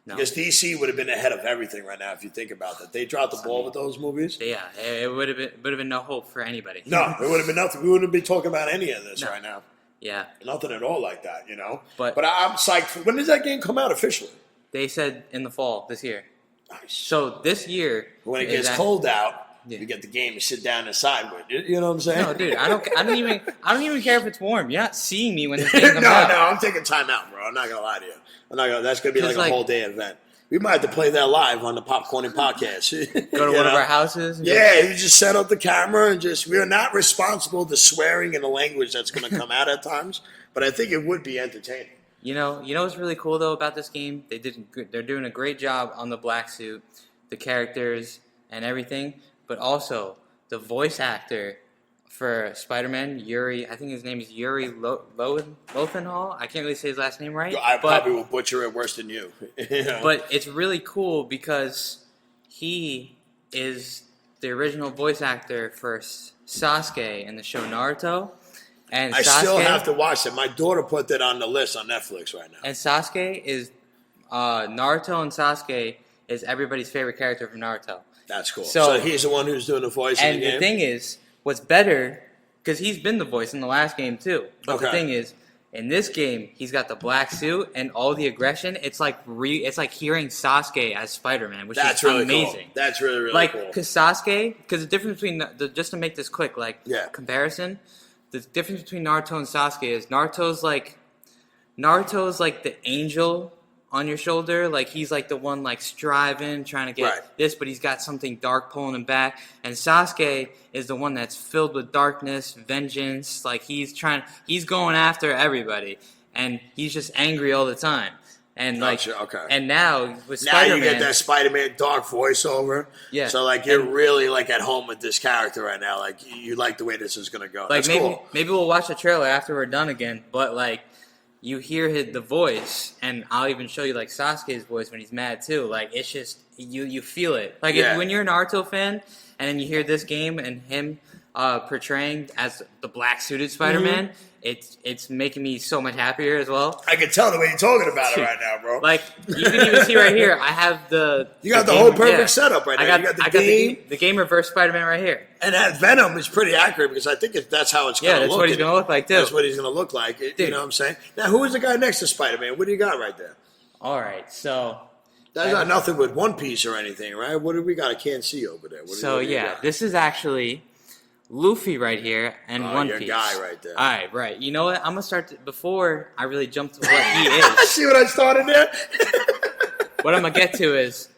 No. Because DC would have been ahead of everything right now if you think about that. They dropped the ball with those movies. Yeah, it would have been no hope for anybody. No, it would have been nothing. We wouldn't be talking about any of this right now. Yeah. Nothing at all like that, you know? But I'm psyched. When does that game come out officially? They said in the fall this year. Nice. So this year... When it gets cold out... Yeah. You get the game to sit down inside with. You know what I'm saying? No, dude, I don't even care if it's warm. You're not seeing me when this game comes out. No, I'm taking time out, bro. I'm not gonna lie to you. That's gonna be like a whole day event. We might have to play that live on the Popcornie Podcast. Go to one of our houses. Yeah, you just set up the camera and we are not responsible for swearing in the language that's gonna come out at times. But I think it would be entertaining. You know what's really cool though about this game? They're doing a great job on the black suit, the characters, and everything. But also, the voice actor for Spider-Man, Yuri, I think his name is Yuri Lothenhall. I can't really say his last name right. I probably will butcher it worse than you. But it's really cool because he is the original voice actor for Sasuke in the show Naruto. And I still have to watch it. My daughter put that on the list on Netflix right now. And Sasuke is, Naruto and Sasuke is everybody's favorite character from Naruto. That's cool. So he's the one who's doing the voice in the game? And the thing is, what's better, because he's been the voice in the last game too. But the thing is, in this game, he's got the black suit and all the aggression. It's like hearing Sasuke as Spider-Man, which is really amazing. Cool. That's really, really cool. Because the difference between, just to make this quick, comparison, the difference between Naruto and Sasuke is Naruto's like the angel on your shoulder, like he's like the one like striving, trying to get this, but he's got something dark pulling him back. And Sasuke is the one that's filled with darkness, vengeance. Like he's going after everybody, and he's just angry all the time. And and now with Spider-Man, you get that Spider-Man dark voiceover. Yeah. So like you're really like at home with this character right now. Like you like the way this is gonna go. Like that's cool. Maybe we'll watch the trailer after we're done again, but like. You hear the voice, and I'll even show you like Sasuke's voice when he's mad too. Like it's just you feel it. Like when you're a Naruto fan, and then you hear this game and him portraying as the black suited Spider-Man, it's making me so much happier as well. I can tell the way you're talking about it right now, bro. Like you can even see right here, I have the whole perfect setup right now. I got the game reverse Spider-Man right here. And that Venom is pretty accurate because I think that's how it's going to look. Yeah, that's what he's going to look like too. That's what he's going to look like. You know what I'm saying? Now, who is the guy next to Spider-Man? What do you got right there? All right, so that's got nothing with One Piece or anything, right? What do we got? I can't see over there. This is actually Luffy right here, and One your Piece. guy right there. All right, right. You know what? I'm gonna start before I really jump to what he is. See what I started there? What I'm gonna get to is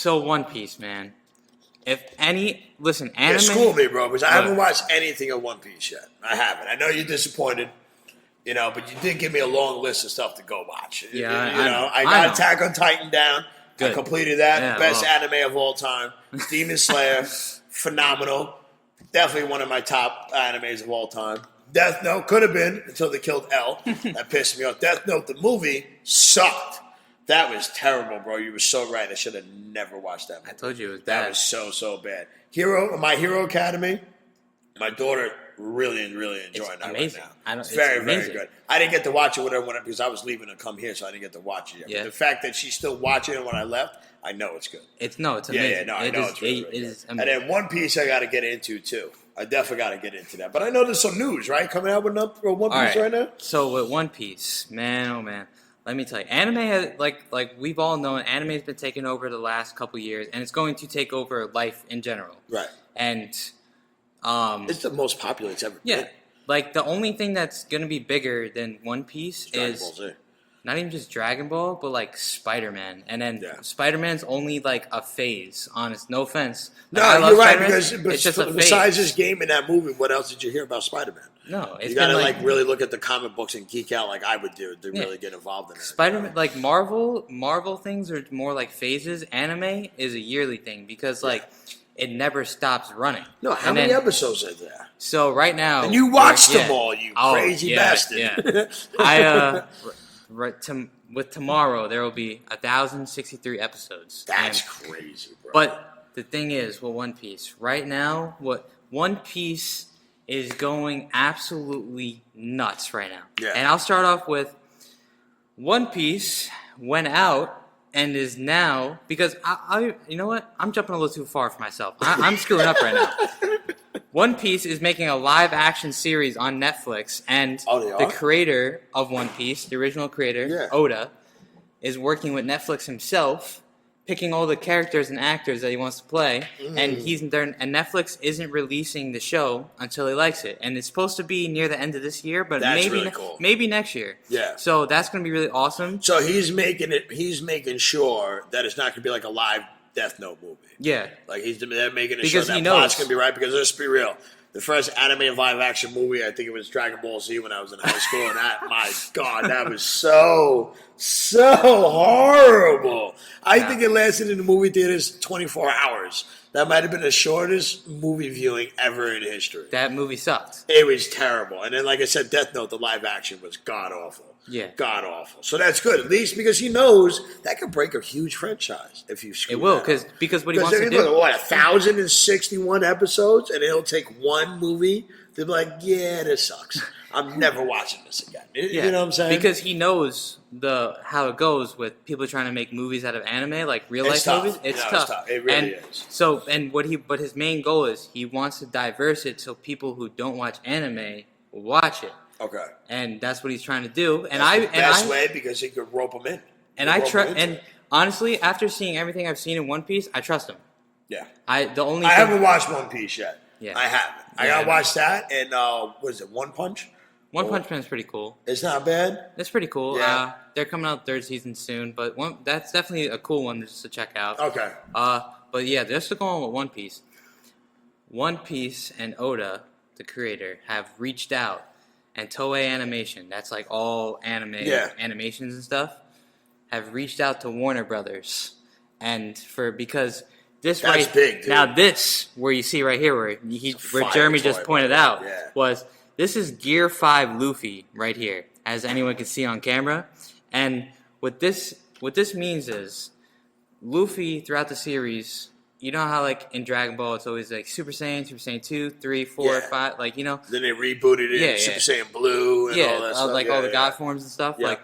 One Piece, man. If any, listen, anime. Yeah, school me, bro, because I haven't watched anything of One Piece yet. I haven't. I know you're disappointed, but you did give me a long list of stuff to go watch. Yeah, I got Attack on Titan down. Good. I completed that. Yeah, Best anime of all time. Demon Slayer, phenomenal. Definitely one of my top animes of all time. Death Note could have been until they killed L. That pissed me off. Death Note, the movie, sucked. That was terrible, bro. You were so right. I should have never watched that movie. I told you it was bad. That was so bad. My Hero Academy, my daughter really enjoying that amazing. right now. It's very very good. I didn't get to watch it with her because I was leaving to come here, so I didn't get to watch it yet. Yeah. But the fact that she's still watching it when I left, I know it's good. It's amazing. I know it's really it good. is amazing. And then One Piece I got to get into, too. I definitely got to get into that. But I know there's some news, right? Coming out with One Piece right now? So with One Piece, man, oh man. Let me tell you, anime has, like we've all known, anime has been taking over the last couple years, and it's going to take over life in general. Right. And it's the most popular it's ever been. Like the only thing that's going to be bigger than One Piece is Ball Z. not even just Dragon Ball, but like Spider-Man. And then Spider-Man's only like a phase, honest. No offense. No, like, you're right, because it's just besides this game and that movie, what else did you hear about Spider-Man? No, you got to really look at the comic books and geek out like I would do to really get involved in it. Spider-Man, like Marvel things are more like phases. Anime is a yearly thing because it never stops running. No, how many episodes are there? So right now, and you watched them all, you crazy bastard. Yeah. With tomorrow, there will be 1,063 episodes. That's crazy, bro. But the thing is, with One Piece, right now, One Piece is going absolutely nuts right now. Yeah. And I'll start off with One Piece went out and is now, because you know what? I'm jumping a little too far for myself. I'm screwing up right now. One Piece is making a live action series on Netflix, and the creator of One Piece, the original creator, Oda, is working with Netflix himself, picking all the characters and actors that he wants to play, and and Netflix isn't releasing the show until he likes it, and it's supposed to be near the end of this year, but maybe next year. Yeah. So that's going to be really awesome. So he's making sure that it's not going to be like a live Death Note movie. Yeah. Like they're making sure that plot's going to be right, because let's be real. The first anime live action movie, I think it was Dragon Ball Z when I was in high school, and my God, that was so horrible. I think it lasted in the movie theaters 24 hours. That might have been the shortest movie viewing ever in history. That movie sucked. It was terrible. And then, like I said, Death Note, the live action, was god-awful. Yeah. God-awful. So that's good, at least because he knows that could break a huge franchise if you screw it will, because what he wants to do... 1,061 episodes, and it'll take one movie to be like, yeah, this sucks. I'm never watching this again. You know what I'm saying? Because he knows how it goes with people trying to make movies out of anime, like real-life movies. It's tough. It really is. So, but his main goal is he wants to diverse it so people who don't watch anime will watch it. Okay. And that's what he's trying to do. And that's the best way, because he could rope them in. And honestly, after seeing everything I've seen in One Piece, I trust him. Yeah. I haven't watched One Piece yet. Yeah. I haven't. I gotta watch that. And what is it? One Punch. One Punch Man is pretty cool. It's not bad. It's pretty cool. Yeah. They're coming out third season soon, but that's definitely a cool one just to check out. Okay. But yeah, just to go on with One Piece. One Piece and Oda, the creator, have reached out, and Toei Animation, that's like all animations and stuff, have reached out to Warner Brothers, because this that's big, dude. Now this where you see right here where Jeremy just pointed out was. This is Gear 5 Luffy right here, as anyone can see on camera. And what this means is, Luffy throughout the series, you know how like in Dragon Ball it's always like Super Saiyan 2, 3, 4, 5, like you know. Then they rebooted it, Super Saiyan Blue, and all that stuff. Like all the God forms and stuff. Yeah. Like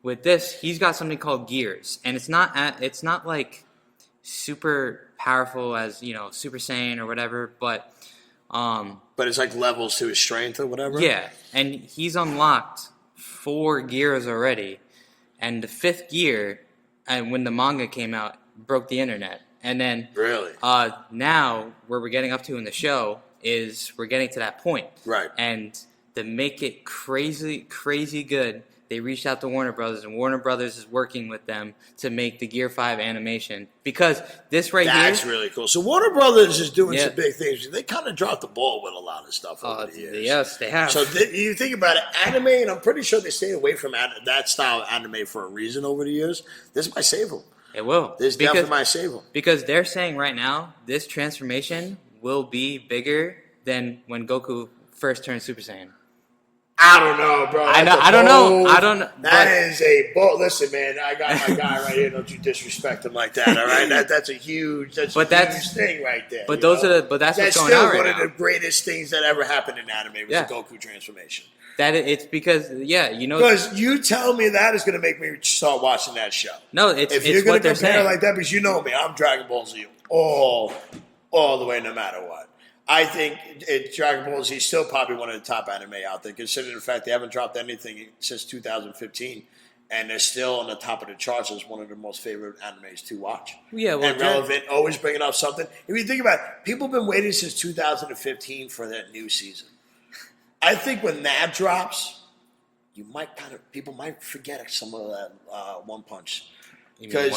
with this, he's got something called gears, and it's not like super powerful as Super Saiyan or whatever, but it's like levels to his strength or whatever? Yeah, and he's unlocked 4 gears already, and the 5th gear, and when the manga came out, broke the internet. And then really, now where we're getting up to in the show is we're getting to that point. Right. And to make it crazy good, they reached out to Warner Brothers, and Warner Brothers is working with them to make the Gear 5 animation. Because this That's really cool. So Warner Brothers is doing some big things. They kind of dropped the ball with a lot of stuff over the years. Yes, they have. So you think about it, anime, and I'm pretty sure they stayed away from that style of anime for a reason over the years. This might save them. It will. This definitely might save them. Because they're saying right now, this transformation will be bigger than when Goku first turned Super Saiyan. I don't know, bro. I don't know. That is a bold. Listen, man, I got my guy right here. Don't you disrespect him like that, all right? That's a huge thing right there. But that's what's going on right now. That's still one of the greatest things that ever happened in anime was the Goku transformation. It's because because you tell me that is going to make me start watching that show. No, if you're going to compare like that, because you know me, I'm Dragon Ball Z all the way, no matter what. I think Dragon Ball Z is still probably one of the top anime out there, considering the fact they haven't dropped anything since 2015, and they're still on the top of the charts as one of the most favorite animes to watch. Yeah, well, and relevant, always bringing up something. If you think about it, people have been waiting since 2015 for that new season. I think when that drops, people might forget some of that One Punch. Because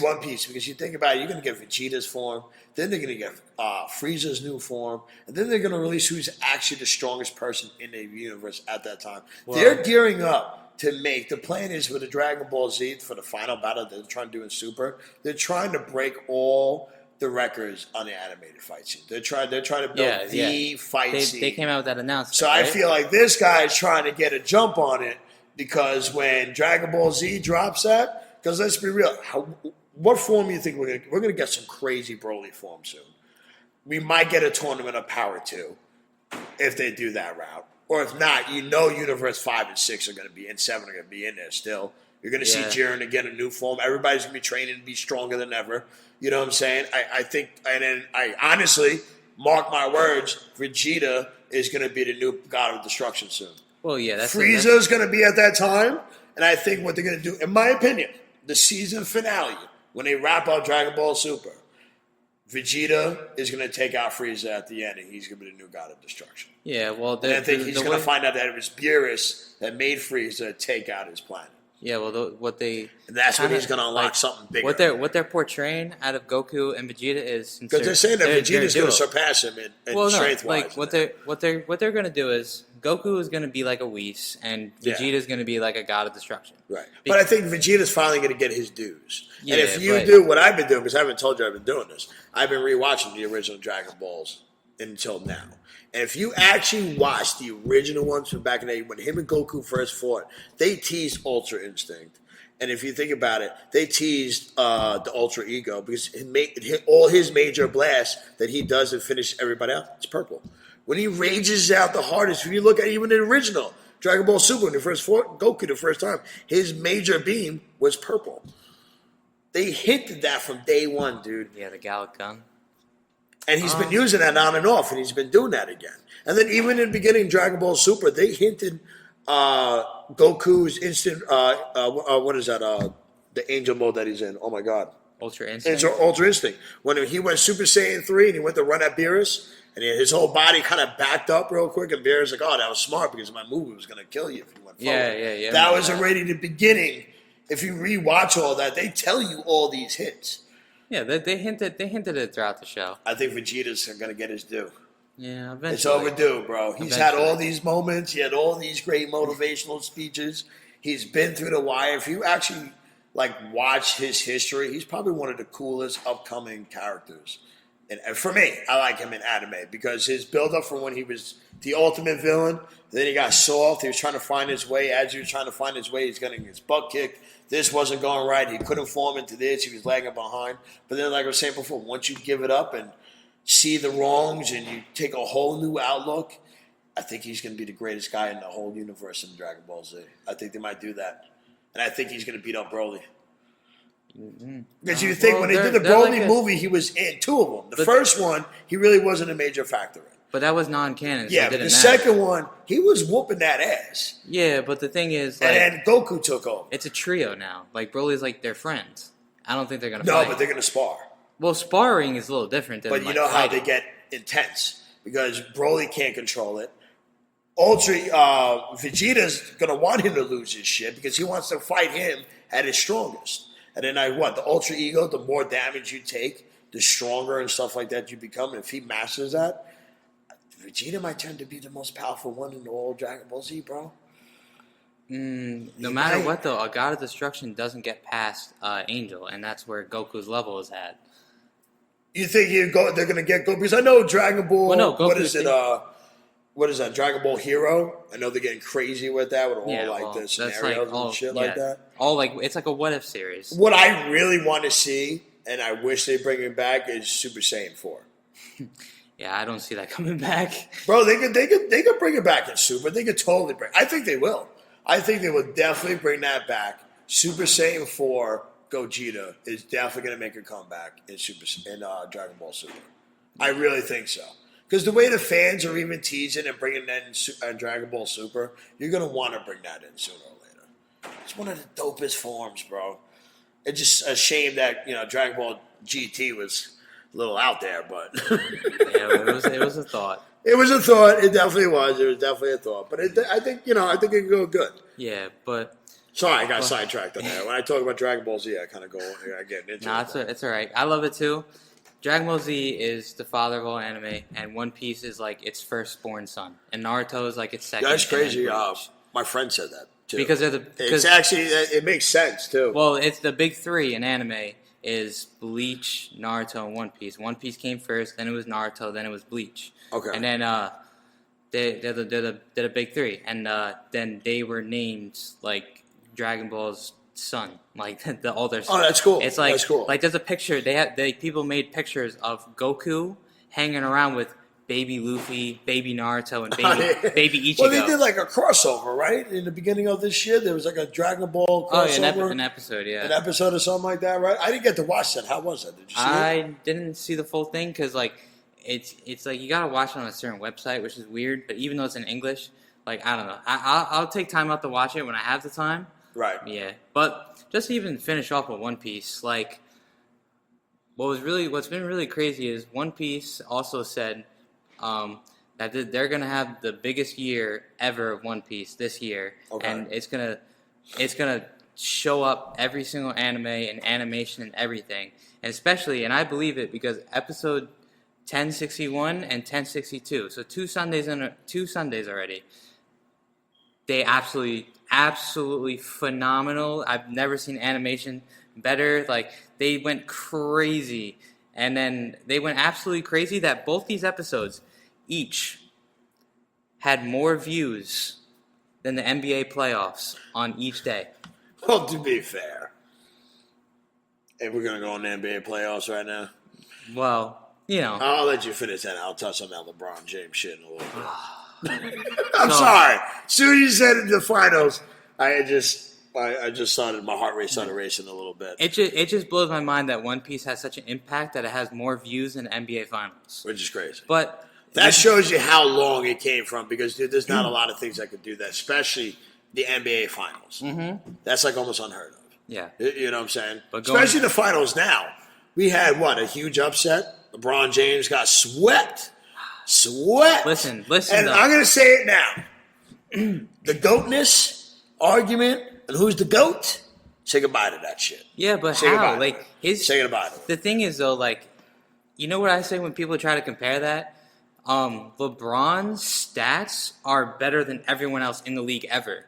One Piece, because you think about it, you're going to get Vegeta's form, then they're going to get Frieza's new form, and then they're going to release who's actually the strongest person in the universe at that time. Wow. They're gearing up to make, the plan is for the Dragon Ball Z, for the final battle they're trying to do in Super, they're trying to break all the records on the animated fight scene. They're trying to build the fight scene. They came out with that announcement. So I feel like this guy is trying to get a jump on it, because when Dragon Ball Z drops that, because let's be real, what form do you think we're going to get some crazy Broly form soon? We might get a tournament of Power 2 if they do that route. Or if not, Universe 5 and 6 are going to be, and 7 are going to be in there still. You're going to see Jiren again in new form. Everybody's going to be training to be stronger than ever. You know what I'm saying? I think, and then I honestly, mark my words, Vegeta is going to be the new God of Destruction soon. Well, yeah. Frieza's going to be at that time. And I think what they're going to do, in my opinion, the season finale, when they wrap up Dragon Ball Super, Vegeta is going to take out Frieza at the end, and he's going to be the new God of Destruction. Yeah, well, and I think he's going to find out that it was Beerus that made Frieza take out his planet. Yeah, well, and that's when he's going to unlock something bigger. What they're portraying out of Goku and Vegeta is, because they're saying that Vegeta's going to surpass him in strength-wise. What they're going to do is Goku is going to be like a Whis, and Vegeta is going to be like a God of Destruction. Right. But I think Vegeta's finally going to get his dues. Yeah, and if you do what I've been doing, because I haven't told you I've been doing this, I've been rewatching the original Dragon Balls until now. And if you actually watch the original ones from back in the day, when him and Goku first fought, they teased Ultra Instinct. And if you think about it, they teased the Ultra Ego, because all his major blasts that he does and finish everybody out, it's purple. When he rages out the hardest, if you look at even the original Dragon Ball Super, when he first fought Goku the first time, his major beam was purple. They hinted that from day one, dude. Yeah, the Gallic gun. And he's been using that on and off, and he's been doing that again. And then even in the beginning, Dragon Ball Super, they hinted Goku's instant, what is that, the angel mode that he's in. Oh, my God. Ultra Instinct. Ultra Instinct. When he went Super Saiyan 3 and he went to run at Beerus, and his whole body kind of backed up real quick, and Beerus like, oh, that was smart because my movie was going to kill you if you went forward. Yeah. That was already the beginning. If you rewatch all that, they tell you all these hits. Yeah, they hinted it throughout the show. I think Vegeta's going to get his due. Yeah, eventually. It's overdue, bro. He's had all these moments. He had all these great motivational speeches. He's been through the wire. If you actually watch his history, he's probably one of the coolest upcoming characters. And for me, I like him in anime because his build-up from when he was the ultimate villain, then he got soft. He was trying to find his way. As he was trying to find his way, he's getting his butt kicked. This wasn't going right. He couldn't form into this. He was lagging behind. But then, like I was saying before, once you give it up and see the wrongs and you take a whole new outlook, I think he's going to be the greatest guy in the whole universe in Dragon Ball Z. I think they might do that. And I think he's going to beat up Broly. Because you think when they did the Broly movie, he was in two of them. The first one, he really wasn't a major factor in. But that was non-canon. Yeah, so but the second one, he was whooping that ass. Yeah, but the thing is, and then Goku took over. It's a trio now. Broly's they're friends. I don't think they're gonna. No, fight. but they're gonna spar. Well, sparring is a little different than but you know how they get intense because Broly can't control it. Vegeta's gonna want him to lose his shit because he wants to fight him at his strongest. And then the Ultra Ego, the more damage you take, the stronger and stuff like that you become. And if he masters that, Vegeta might turn to be the most powerful one in all Dragon Ball Z, bro. No matter what, though, a God of Destruction doesn't get past Angel, and that's where Goku's level is at. You think they're going to get Goku? Because I know Dragon Ball, well, no, Goku, what is that, Dragon Ball Hero? I know they're getting crazy with that, with all the scenarios and shit like that. It's like a what-if series. What I really want to see, and I wish they bring it back, is Super Saiyan 4. Yeah, I don't see that coming back. Bro, they could bring it back in Super. They could totally bring. I think they will. I think they will definitely bring that back. Super Saiyan 4 Gogeta is definitely going to make a comeback in Dragon Ball Super. I really think so. Because the way the fans are even teasing and bringing that in Dragon Ball Super, you're going to want to bring that in sooner or later. It's one of the dopest forms, bro. It's just a shame that Dragon Ball GT was a little out there, but yeah, it was a thought. It was a thought. It definitely was. It was definitely a thought. But I think it could go good. Yeah, but sorry, I got sidetracked on that. When I talk about Dragon Ball Z, I kind of get into it. Nah, it's all right. I love it too. Dragon Ball Z is the father of all anime, and One Piece is like its firstborn son, and Naruto is like its second. That's crazy. My friend said that too. Because it makes sense too. Well, it's the big three in anime is Bleach, Naruto, and One Piece. One Piece came first, then it was Naruto, then it was Bleach. Okay. And then they're the big three, and then they were named like Dragon Ball's son, like the older son. Oh, that's cool. It's like that's cool. Like there's a picture. People made pictures of Goku hanging around with baby Luffy, baby Naruto, and baby Ichigo. Well, they did like a crossover, right? In the beginning of this year, there was like a Dragon Ball crossover. Oh, an episode, yeah. An episode or something like that, right? I didn't get to watch that. How was that? Did you see it? I didn't see the full thing because like it's like you gotta watch it on a certain website, which is weird. But even though it's in English, like I don't know, I'll take time out to watch it when I have the time. Right. Yeah, but just to even finish off with One Piece, like what's been really crazy is One Piece also said that they're gonna have the biggest year ever of One Piece this year, and it's gonna show up every single anime and animation and everything, and especially, and I believe it because episode 1061 and 1062, so two Sundays already. They absolutely phenomenal. I've never seen animation better. Like they went crazy, and then they went absolutely crazy that both these episodes each had more views than the NBA playoffs on each day. Well, to be fair, if we're gonna go on the NBA playoffs right now, well, I'll let you finish that. I'll touch on that LeBron James shit in a little bit. I'm sorry. As soon as you said it in the finals, I just started, my heart rate started racing a little bit. It just blows my mind that One Piece has such an impact that it has more views than NBA finals. Which is crazy. But that shows you how long it came from because there's not a lot of things that could do that, especially the NBA finals. Mm-hmm. That's like almost unheard of. Yeah. You know what I'm saying? Especially the finals now. We had, a huge upset. LeBron James got swept. Listen. And I'm going to say it now. The GOATness argument and who's the GOAT, say goodbye to that shit. Yeah, but say how? Goodbye. Say goodbye to it. The thing is, though, you know what I say when people try to compare that? LeBron's stats are better than everyone else in the league ever.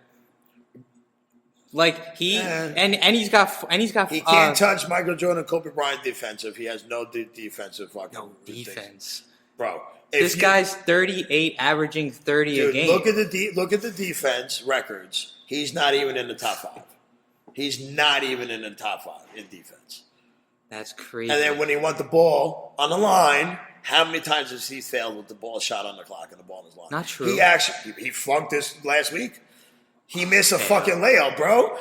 Like he's got he can't touch Michael Jordan, Kobe Bryant defensive. He has no defensive fucking defense, bro. This guy's 38, averaging 30 a game. Look at the defense records. He's not even in the top 5. He's not even in the top 5 in defense. That's crazy. And then when he want the ball on the line, how many times has he failed with the ball shot on the clock and the ball on his line? Not true. He funked this last week. He missed a fucking layup, bro.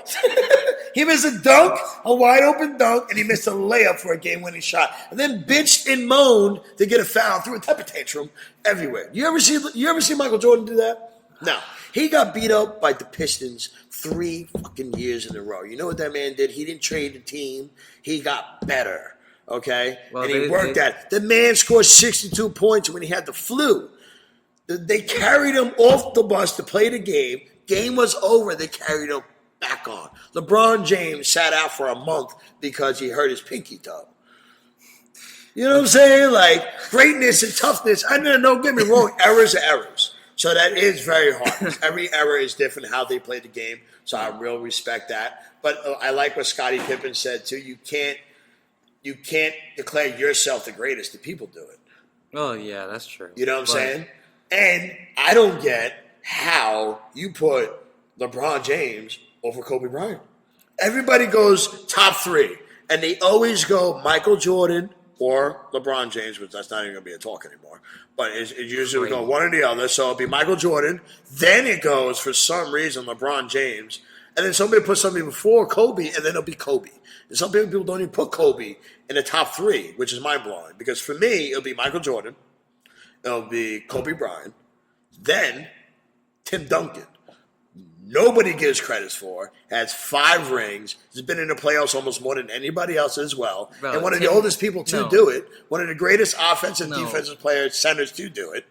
He missed a dunk, a wide open dunk, and he missed a layup for a game-winning shot. And then bitched and moaned to get a foul, threw a temper tantrum everywhere. You ever see Michael Jordan do that? No. He got beat up by the Pistons 3 fucking years in a row. You know what that man did? He didn't trade the team. He got better. Okay? And he worked at it. The man scored 62 points when he had the flu. They carried him off the bus to play the game. Game was over. They carried him back on. LeBron James sat out for a month because he hurt his pinky toe. You know what I'm saying? Like, greatness and toughness. I know, don't get me wrong. Errors are errors. So that is very hard. Every error is different how they play the game. So I real respect that. But I like what Scottie Pippen said, too. You can't declare yourself the greatest. The people do it. Oh, yeah, that's true. You know what I'm saying? And I don't get how you put LeBron James over Kobe Bryant. Everybody goes top three. And they always go Michael Jordan or LeBron James, which that's not even going to be a talk anymore. But it usually go one or the other. So it'll be Michael Jordan. Then it goes, for some reason, LeBron James. And then somebody puts somebody before Kobe, and then it'll be Kobe. And some people don't even put Kobe in the top three, which is mind-blowing. Because for me, it'll be Michael Jordan. It'll be Kobe Bryant. Then Tim Duncan. Nobody gives credits for. Has 5 rings. Has been in the playoffs almost more than anybody else as well. Bro, and one of the oldest people to do it. One of the greatest offensive and defensive players, centers to do it.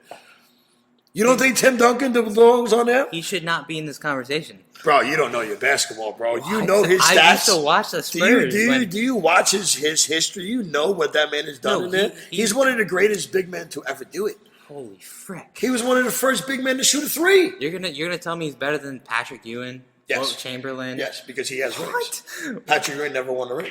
You don't think Tim Duncan belongs on there? He should not be in this conversation. Bro, you don't know your basketball, bro. You know his stats. I used to watch the Spurs. Do you watch his history? You know what that man has done in there? He's one of the greatest big men to ever do it. Holy frick! He was one of the first big men to shoot a 3. You're gonna tell me he's better than Patrick Ewing? Yes. Wilt Chamberlain? Yes, because he has rings. Patrick Ewing never won a ring.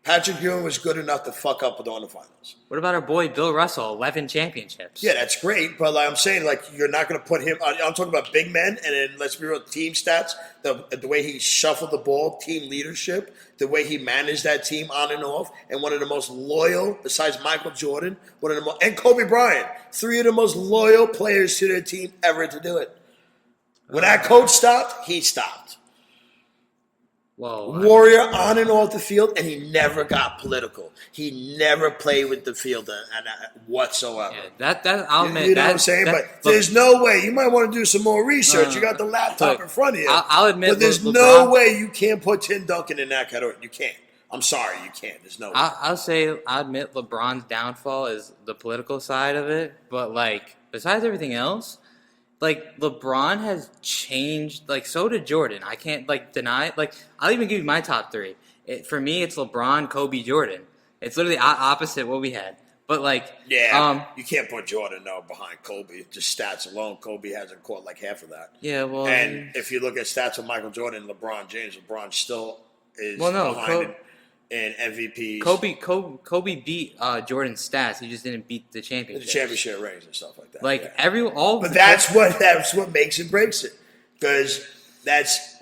Patrick Ewing was good enough to fuck up with the finals. What about our boy Bill Russell? 11 championships. Yeah, that's great, but like I'm saying, like you're not going to put him. I'm talking about big men, and then let's be real, team stats, the way he shuffled the ball, team leadership, the way he managed that team on and off, and one of the most loyal, besides Michael Jordan, and Kobe Bryant, 3 of the most loyal players to their team ever to do it. When that coach stopped, he stopped. Whoa, Warrior on and off the field, and he never got political. He never played with the field whatsoever. Yeah, that I'll admit. You know what I'm saying? But there's no way. You might want to do some more research. You got the laptop in front of you. I'll admit. But there's no way you can't put Tim Duncan in that category. You can't. I'm sorry, you can't. There's no way. I'll admit LeBron's downfall is the political side of it. But, like, besides everything else, like, LeBron has changed. Like, so did Jordan. I can't, like, deny it. Like, I'll even give you my top 3. For me, it's LeBron, Kobe, Jordan. It's literally opposite what we had. But, like... Yeah, you can't put Jordan, though, behind Kobe. Just stats alone, Kobe hasn't caught, like, half of that. Yeah, well... And if you look at stats of Michael Jordan and LeBron James, LeBron still is behind it in MVPs. Kobe beat Jordan's stats. He just didn't beat the championship. The championship rings and stuff like that. Like, yeah. But that's what makes and breaks it. Because that's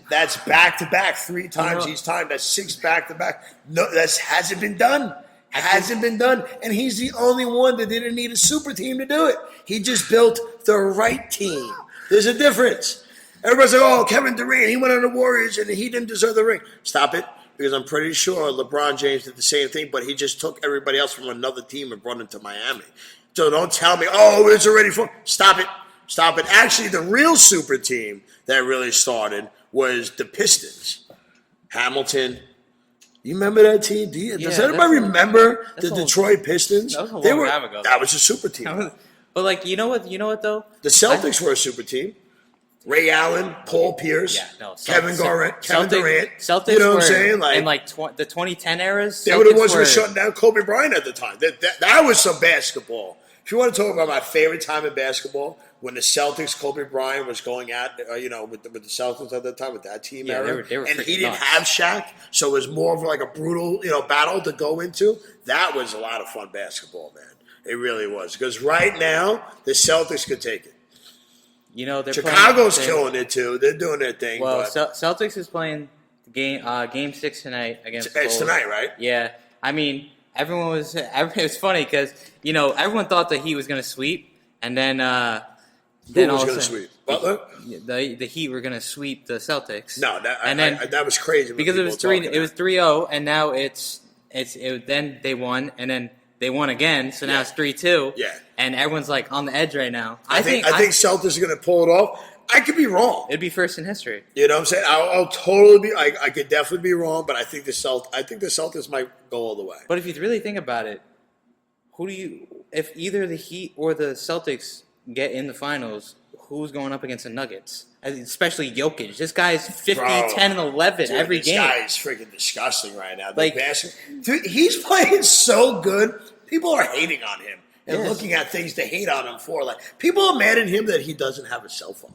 back-to-back 3 times each time. That's 6 back-to-back. No, that hasn't been done. Hasn't been done. And he's the only one that didn't need a super team to do it. He just built the right team. There's a difference. Everybody's like, oh, Kevin Durant, he went on the Warriors and he didn't deserve the ring. Stop it. Because I'm pretty sure LeBron James did the same thing, but he just took everybody else from another team and brought them to Miami. So don't tell me, oh, it's already fun. Stop it. Stop it. Actually, the real super team that really started was the Pistons. Hamilton. You remember that team? Does anybody remember the Detroit Pistons? That was a long time ago. That was a super team. But, like, you know what though? The Celtics were a super team. Ray Allen, Paul Pierce, Kevin Durant. Celtics you know what I'm saying? Like, in the 2010 eras, they were the ones who were shutting down Kobe Bryant at the time. That was some basketball. If you want to talk about my favorite time in basketball, when the Celtics, Kobe Bryant was going at, with the Celtics at that time, with that team era, they were and he didn't have Shaq, so it was more of like a brutal, battle to go into. That was a lot of fun basketball, man. It really was. Because right now, the Celtics could take it. Chicago's killing it too. They're doing their thing. Well, Celtics is playing game 6 tonight against. It's tonight, right? Yeah, I mean, it was funny because everyone thought that he was going to sweep, and then who was going to sweep? Butler? The Heat were going to sweep the Celtics. No, that was crazy because it was 3-0, and now then they won, and then they won again, so now it's 3-2. Yeah. And everyone's like on the edge right now. I think Celtics are going to pull it off. I could be wrong. It'd be first in history. You know what I'm saying? I'll totally be. I could definitely be wrong, but I think the Celtics might go all the way. But if you really think about it, if either the Heat or the Celtics get in the finals, who's going up against the Nuggets? Especially Jokic. This guy's 50, 10, and 11 every game. This guy is freaking disgusting right now. Dude, he's playing so good. People are hating on him and looking at things to hate on him for. Like, people are mad at him that he doesn't have a cell phone.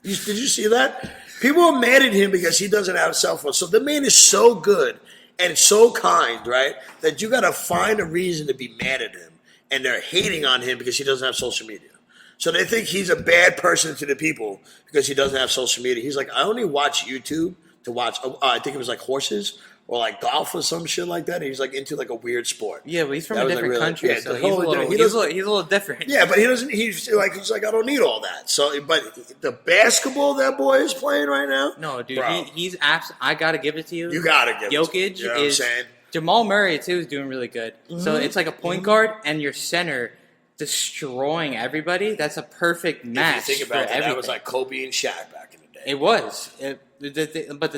Did you see that? People are mad at him because he doesn't have a cell phone. So the man is so good and so kind, right, that you got to find a reason to be mad at him. And they're hating on him because he doesn't have social media. So they think he's a bad person to the people because he doesn't have social media. He's like, I only watch YouTube to watch, I think it was like horses or like golf or some shit like that. And he's like into like a weird sport. Yeah, but he's from a different country, so he's a little different. Yeah, but he's like, I don't need all that. So, but the basketball that boy is playing right now. No, dude, he's absolutely, I got to give it to you. You got to give Jokic it to you. You know what I'm saying? Jamal Murray, too, is doing really good. Mm-hmm. So it's like a point guard and your center destroying everybody. That's a perfect match. If you think about that, that was like Kobe and Shaq back in the day. It was. But the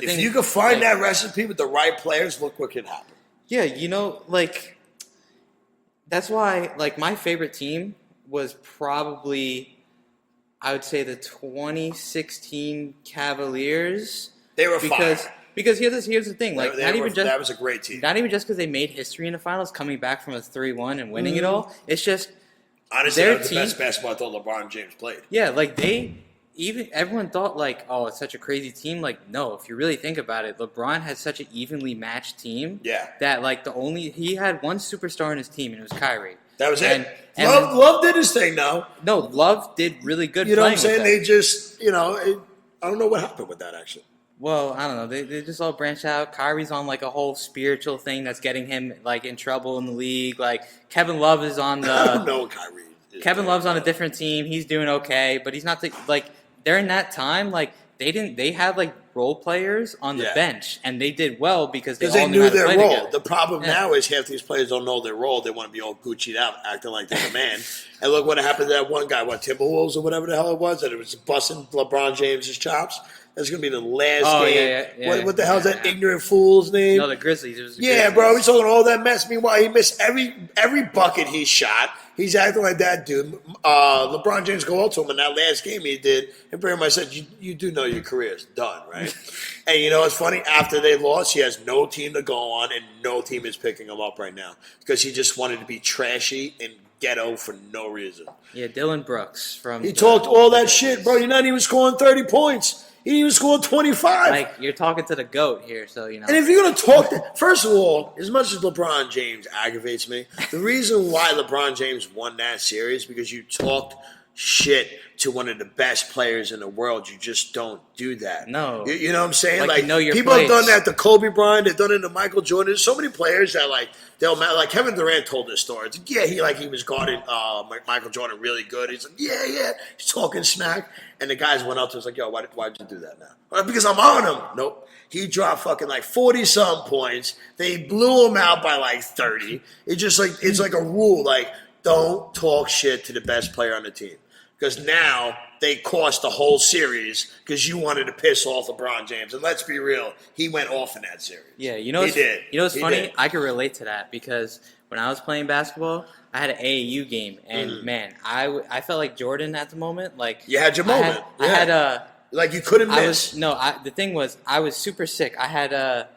thing, if you could find that recipe with the right players, look what can happen. Yeah, that's why, my favorite team was probably, I would say, the 2016 Cavaliers. They were fire. Because here's the thing, that was a great team. Not even just because they made history in the finals, coming back from a 3-1 and winning it all. It's just honestly, that was the best basketball I thought LeBron James played. Yeah, everyone thought it's such a crazy team. No, if you really think about it, LeBron had such an evenly matched team. Yeah. That he had one superstar in his team, and it was Kyrie. That was it. Love did his thing, though. No, Love did really good. You know what I'm saying? They just, I don't know what happened with that actually. Well, I don't know. They just all branch out. Kyrie's on a whole spiritual thing that's getting him in trouble in the league. Kevin Love is on the. I don't know what Kyrie is. Kevin Love's on a different team. He's doing okay, but he's not during that time. They had role players on the bench, and they did well because they knew their role. Together. The problem now is half these players don't know their role. They want to be all Gucci'd out, acting like they're the man. And look what happened to that one guy, Timberwolves or whatever the hell it was, that it was busting LeBron James's chops. That's going to be the last game. Yeah. What the hell is that ignorant fool's name? No, the Grizzlies. It was the Grizzlies. Bro. He's talking all that mess. Meanwhile, he missed every bucket he shot. He's acting like that dude. LeBron James go out to him in that last game he did and pretty much said, you do know your career is done, right? And you know what's funny? After they lost, he has no team to go on and no team is picking him up right now because he just wanted to be trashy and ghetto for no reason. Yeah, Dylan Brooks from. He talked all that shit, bro. You're not even scoring 30 points. He didn't even score 25. You're talking to the GOAT here, so you know. And if you're going to talk first of all, as much as LeBron James aggravates me, the reason why LeBron James won that series because you talked shit to one of the best players in the world. You just don't do that. No. You know what I'm saying? Your people place. have done that to Kobe Bryant. They've done it to Michael Jordan. There's so many players that they'll Kevin Durant told this story. It's he was guarding Michael Jordan really good. He's like, yeah. He's talking smack. And the guys went up to him like, yo, why'd you do that now? Because I'm on him. Nope. He dropped fucking 40-some points. They blew him out by 30. It's just it's like a rule. Don't talk shit to the best player on the team. Because now they cost the whole series because you wanted to piss off LeBron James. And let's be real, he went off in that series. Yeah, he did. You know what's funny? Did. I can relate to that because when I was playing basketball, I had an AAU game. And, man, I felt like Jordan at the moment. You had your moment. I had you couldn't miss. The thing was, I was super sick. I had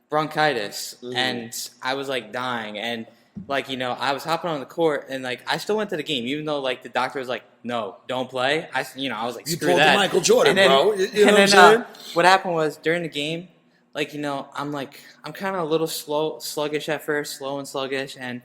bronchitis, and I was, dying. And, I was hopping on the court, and, I still went to the game, even though, the doctor was like, no, don't play. I was like, screw that. You pulled the Michael Jordan, bro. You know what I'm saying? What happened was, during the game, I'm kind of a little sluggish at first, slow and sluggish, and,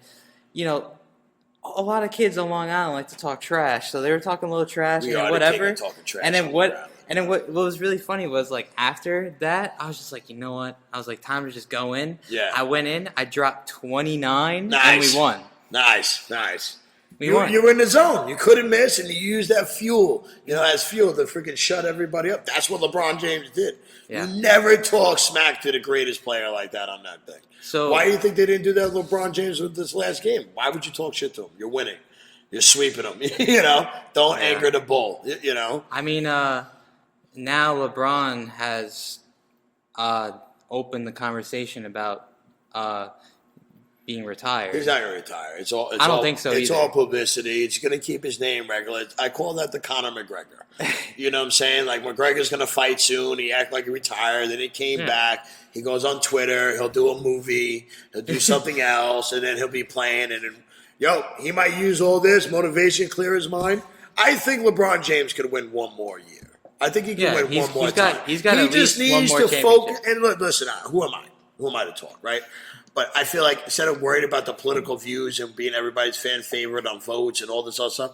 a lot of kids on Long Island like to talk trash, so they were talking a little trash and whatever. And then what was really funny was after that, I was just like, you know what? I was like, time to just go in. Yeah. I went in, I dropped 29, and we won. Nice. We won. You were in the zone. You couldn't miss, and you used that fuel, as fuel to freaking shut everybody up. That's what LeBron James did. Yeah. You never talk smack to the greatest player like that on that thing. So why do you think they didn't do that with LeBron James with this last game? Why would you talk shit to him? You're winning. You're sweeping them. Don't anger the bull. I mean, now LeBron has opened the conversation about being retired. He's not going to retire. I don't think so It's either. all publicity. It's going to keep his name regular. I call that the Conor McGregor. You know what I'm saying? Like, McGregor's going to fight soon. He act like he retired. Then he came back. He goes on Twitter. He'll do a movie. He'll do something else. And then he'll be playing. And then, he might use all this motivation, clear his mind. I think LeBron James could win one more year. I think he can win one more time. He just needs to focus. And listen, who am I? Who am I to talk, right? But I feel like instead of worried about the political views and being everybody's fan favorite on votes and all this other stuff,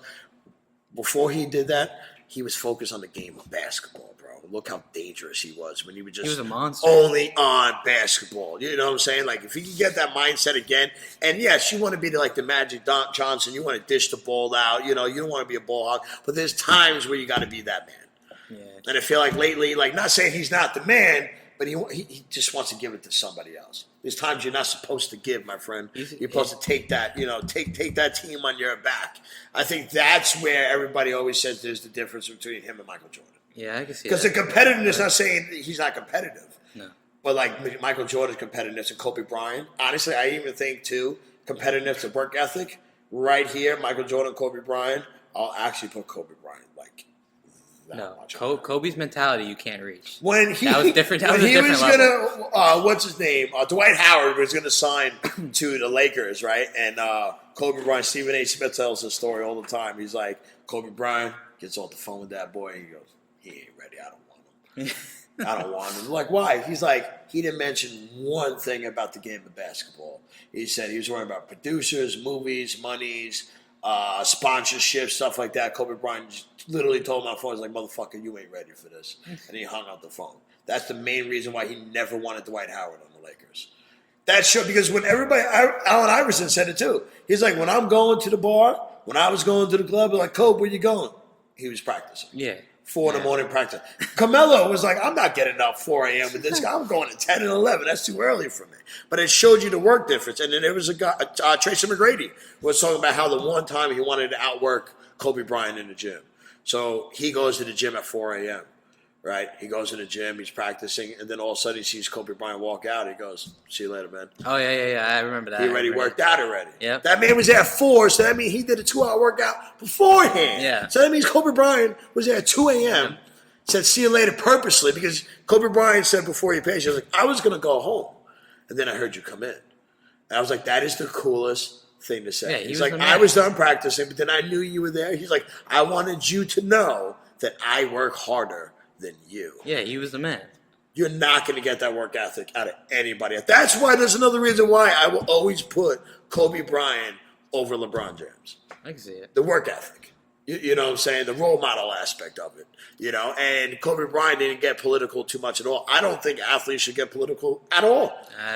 before he did that, he was focused on the game of basketball, bro. Look how dangerous he was when he was a monster. Only on basketball. You know what I'm saying? Like, if he can get that mindset again, and yes, you want to be like the Magic Johnson, you want to dish the ball out, you don't want to be a ball hog, but there's times where you got to be that man. Yeah. And I feel like lately, like, not saying he's not the man, but he just wants to give it to somebody else. There's times you're not supposed to give, my friend. You're supposed to take that, take that team on your back. I think that's where everybody always says there's the difference between him and Michael Jordan. Yeah, I can see that. Because the competitiveness, not saying he's not competitive. No. But like Michael Jordan's competitiveness and Kobe Bryant. Honestly, I even think, too, competitiveness and work ethic. Right here, Michael Jordan, Kobe Bryant. I'll actually put Kobe Bryant like Kobe's mentality you can't reach. That was different. When he was gonna, what's his name? Dwight Howard was gonna sign to the Lakers, right? And Kobe Bryant, Stephen A. Smith tells this story all the time. He's like, Kobe Bryant gets off the phone with that boy, and he goes, "He ain't ready. I don't want him. I don't want him." Like, why? He's like, he didn't mention one thing about the game of basketball. He said he was worrying about producers, movies, monies, sponsorship, stuff like that. Kobe Bryant just literally told him on the phone, he's like, "Motherfucker, you ain't ready for this." And he hung up the phone. That's the main reason why he never wanted Dwight Howard on the Lakers. That show, because when Allen Iverson said it too. He's like, when I'm going to the bar, when I was going to the club, they're like, "Kobe, where you going?" He was practicing. Yeah. 4 in the morning practice. Carmelo was like, "I'm not getting up 4 a.m. with this guy. I'm going at 10 and 11. That's too early for me." But it showed you the work difference. And then there was a guy, Tracy McGrady, was talking about how the one time he wanted to outwork Kobe Bryant in the gym. So he goes to the gym at 4 a.m., right? He goes to the gym, he's practicing, and then all of a sudden he sees Kobe Bryant walk out. He goes, "See you later, man." Oh, yeah. I remember that. He already worked out already. Yep. That man was there at 4, so that means he did a 2-hour workout beforehand. Yeah. So that means Kobe Bryant was there at 2 a.m., said, "See you later," purposely, because Kobe Bryant said before he paid, he was like, "I was going to go home, and then I heard you come in." And I was like, that is the coolest thing to say. Yeah, He's like, "I was done practicing, but then I knew you were there." He's like, "I wanted you to know that I work harder than you." Yeah, he was the man. You're not going to get that work ethic out of anybody. That's why there's another reason why I will always put Kobe Bryant over LeBron James. I can see it. The work ethic. You know what I'm saying? The role model aspect of it. And Kobe Bryant didn't get political too much at all. I don't think athletes should get political at all.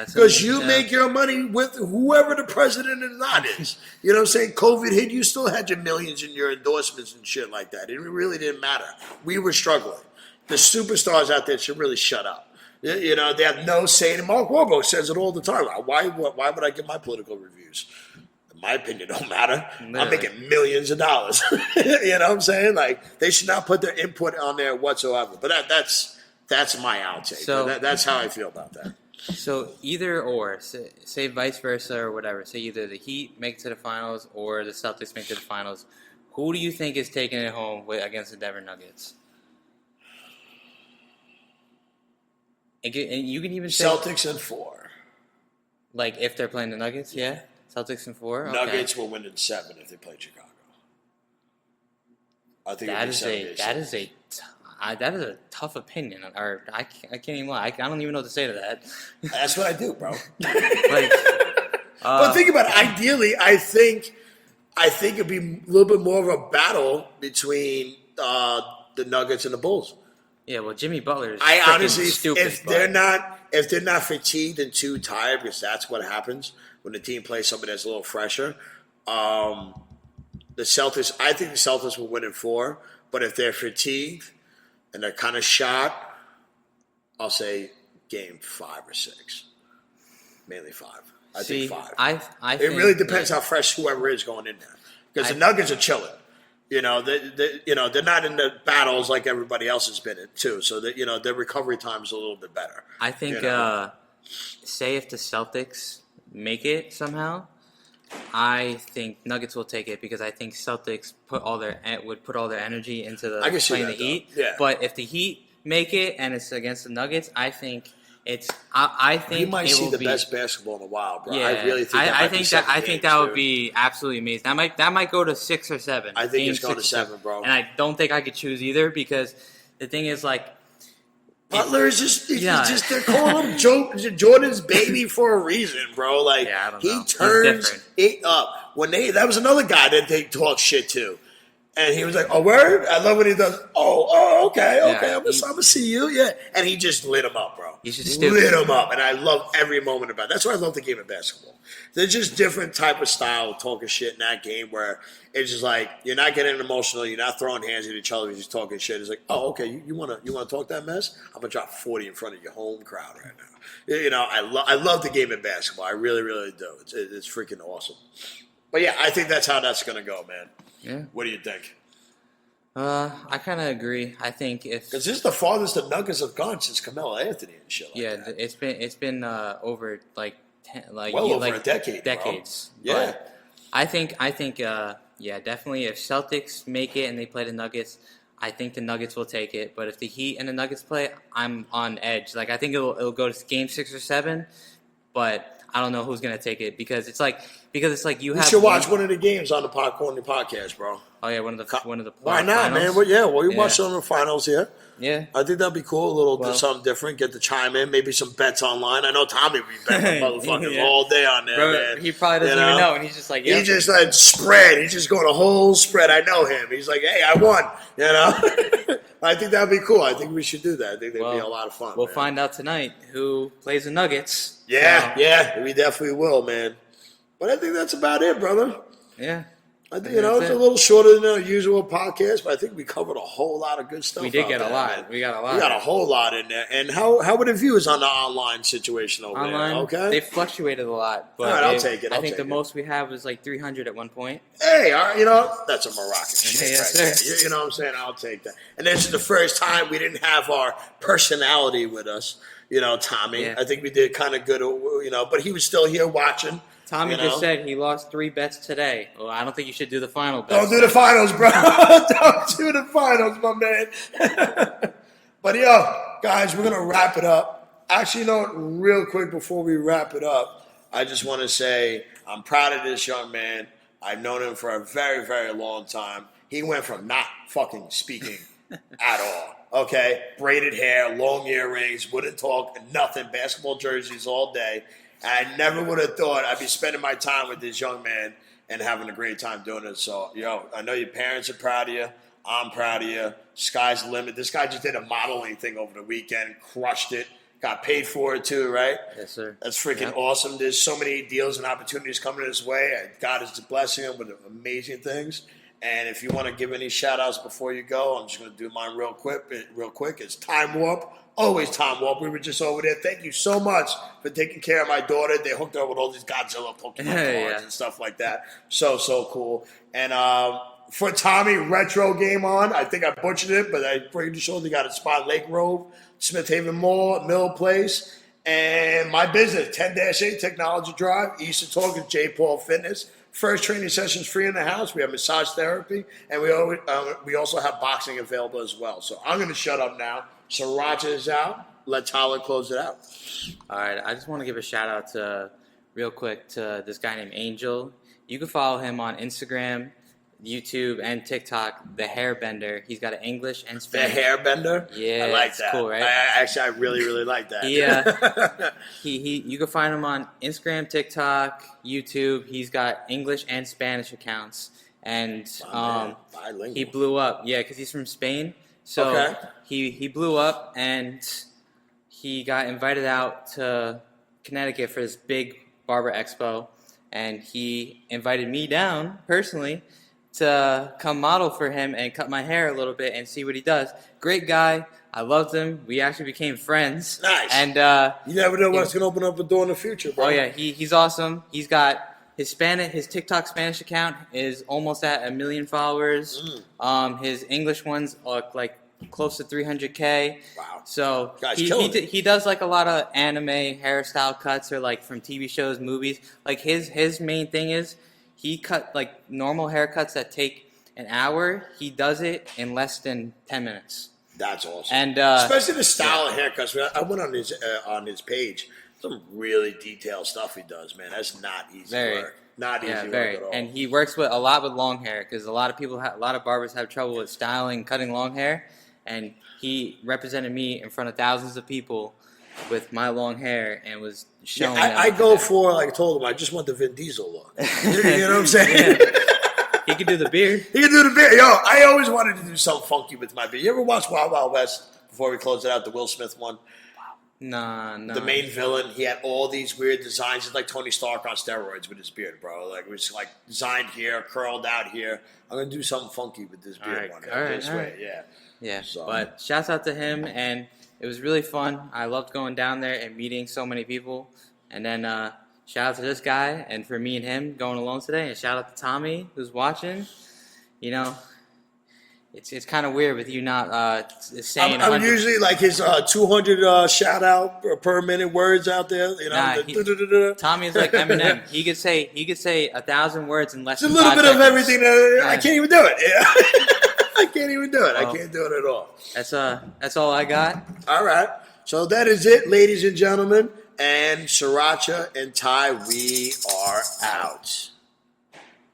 Because you make your money with whoever the president or not is. You know what I'm saying? COVID hit, you still had your millions in your endorsements and shit like that. It really didn't matter. We were struggling. The superstars out there should really shut up. They have no say. And Mark Wahlberg says it all the time. Why would I give my political reviews? My opinion don't matter. Literally. I'm making millions of dollars. You know what I'm saying? Like, they should not put their input on there whatsoever. But that's my outtake. So that's how I feel about that. So either or, say vice versa or whatever. Say either the Heat make it to the finals or the Celtics make it to the finals. Who do you think is taking it home against the Denver Nuggets? And you can even say Celtics in 4. Like, if they're playing the Nuggets, yeah? Celtics in 4? Okay. Nuggets will win in 7 if they play Chicago. I think that is a tough opinion. Or I can't even lie. I don't even know what to say to that. That's what I do, bro. But think about it. Ideally, I think it'd be a little bit more of a battle between the Nuggets and the Bulls. Yeah, well, Jimmy Butler is honestly, stupid. If they're not fatigued and too tired, because that's what happens when the team plays somebody that's a little fresher. The Celtics, I think the Celtics will win in 4, but if they're fatigued and they're kind of shot, I'll say game 5 or 6. Mainly 5. I think 5. I think, it really depends how fresh whoever is going in there. because the Nuggets are chilling. You know, they're not in the battles like everybody else has been in too. So that their recovery time is a little bit better. I think, say if the Celtics make it somehow, I think Nuggets will take it because I think Celtics would put all their energy into playing the Heat. Yeah. But if the Heat make it and it's against the Nuggets, I think it's. I think you might see the best basketball in a while, bro. Yeah, I really think. I think that would be absolutely amazing. That might go to 6 or 7. I think it's going to 7, bro. And I don't think I could choose either because the thing is like. Butler is just they're calling him Jordan's baby for a reason, bro. Like he turns it up. That was another guy that they talk shit to. And he was like, "Oh, word! I love what he does. Oh, okay. I'm gonna see you, yeah." And he just lit him up, bro. He's just stupid. Lit him up, and I love every moment about it. That's why I love the game of basketball. There's just different type of style of talking shit in that game where it's just like you're not getting emotional, you're not throwing hands at each other, you're just talking shit. It's like, oh, okay, you wanna talk that mess? I'm gonna drop 40 in front of your home crowd right now. I love the game of basketball. I really, really do. It's freaking awesome. But yeah, I think that's how that's gonna go, man. Yeah. What do you think? I kind of agree. I think because this is the farthest the Nuggets have gone since Carmelo Anthony and shit. That. It's been over over a decade. Decades. Bro. Yeah. But I think definitely if Celtics make it and they play the Nuggets, I think the Nuggets will take it. But if the Heat and the Nuggets play, I'm on edge. Like I think it'll go to game 6 or 7, but I don't know who's gonna take it because it's like you should watch one of the games on the Popcornie Podcast, bro. Oh yeah, one of the why not, finals? man? We watch some of the finals here. Yeah, I think that'd be cool. Something different. Get to chime in, maybe some bets online. I know Tommy would be betting motherfuckers all day on there, bro, man. He probably doesn't even know, and he's just like, he just like spread. He's just going a whole spread. I know him. He's like, hey, I won. I think that'd be cool. I think we should do that. I think that'd be a lot of fun. We'll find out tonight who plays the Nuggets. Yeah, we definitely will, man. But I think that's about it, brother. Yeah. I think, it's a little shorter than our usual podcast, but I think we covered a whole lot of good stuff. We did get a lot. Man. We got a lot. We got a whole lot in there. And how were the views on the online situation over there? Okay. They fluctuated a lot. But all right, I'll take it. I think the most we had was like 300 at one point. Hey, all right, that's a Moroccan shit right there. You know what I'm saying? I'll take that. And this is the first time we didn't have our personality with us, Tommy. Yeah. I think we did kind of good, but he was still here watching. Tommy just said he lost 3 bets today. Well, I don't think you should do the final bets. Don't do the finals, bro. Don't do the finals, my man. But, guys, we're going to wrap it up. Actually, real quick before we wrap it up, I just want to say I'm proud of this young man. I've known him for a very, very long time. He went from not fucking speaking at all, okay? Braided hair, long earrings, wouldn't talk, nothing, basketball jerseys all day. I never would have thought I'd be spending my time with this young man and having a great time doing it. So, I know your parents are proud of you. I'm proud of you. Sky's the limit. This guy just did a modeling thing over the weekend, crushed it, got paid for it too, right? Yes, sir. That's freaking awesome. There's so many deals and opportunities coming his way. God is blessing him with amazing things. And if you want to give any shout-outs before you go, I'm just going to do mine real quick. It's Time Warp. Always Time Warp. We were just over there. Thank you so much for taking care of my daughter. They hooked her up with all these Godzilla Pokemon cards and stuff like that. So cool. And for Tommy, Retro Game On. I think I butchered it, but I'm pretty sure they got a spot in Lake Grove, Smith Haven Mall, Mill Place. And my business, 10-8 Technology Drive, Eastern Talk is J. Paul Fitness. First training sessions free in the house. We have massage therapy, and we also have boxing available as well. So I'm going to shut up now. Sriracha is out. Let Tyler close it out. All right. I just want to give a shout out real quick to this guy named Angel. You can follow him on Instagram, YouTube, and TikTok. The Hairbender. He's got an English and Spanish. The Hairbender. Yeah, I like that. Cool, right? I really, really like that. Yeah. You can find him on Instagram, TikTok, YouTube. He's got English and Spanish accounts, and he blew up. Yeah, because he's from Spain. So he blew up, and he got invited out to Connecticut for this big barber expo, and he invited me down personally to come model for him and cut my hair a little bit and see what he does. Great guy. I loved him. We actually became friends. Nice. And you never know what's going to open up a door in the future, bro. Oh, yeah. He's awesome. He's got his TikTok Spanish account is almost at 1 million followers. His English ones are like close to 300K. Wow. So Guy's he does like a lot of anime hairstyle cuts or like from TV shows, movies. Like his main thing is he cut like normal haircuts that take an hour. He does it in less than 10 minutes. That's awesome. And especially the style of haircuts. I went on his page. Some really detailed stuff he does, man. That's not easy work. Not easy work at all. And he works a lot with long hair because a lot of barbers have trouble with styling, cutting long hair. And he represented me in front of thousands of people with my long hair and was showing. I go for, like I told him, I just want the Vin Diesel look. You know what I'm saying? He could do the beard. He could do the beard. Yo, I always wanted to do something funky with my beard. You ever watch Wild Wild West before we close it out, the Will Smith one? Nah. The main villain, he had all these weird designs. It's like Tony Stark on steroids with his beard, bro. Like, it was like designed here, curled out here. I'm going to do something funky with this beard one. This way, yeah. Yeah, so. But shouts out to him, and it was really fun. I loved going down there and meeting so many people. And then shout out to this guy, and for me and him going alone today. And shout out to Tommy, who's watching. You know, it's kind of weird with you not saying. I'm usually like his 200 shout out per minute words out there. You know, Tommy is like Eminem. He could say 1,000 words in less. It's than a little 5 bit seconds. of everything. I can't even do it. I can't even do it. I can't do it at all. That's all I got. All right. So that is it, ladies and gentlemen. And Sriracha and Ty, we are out.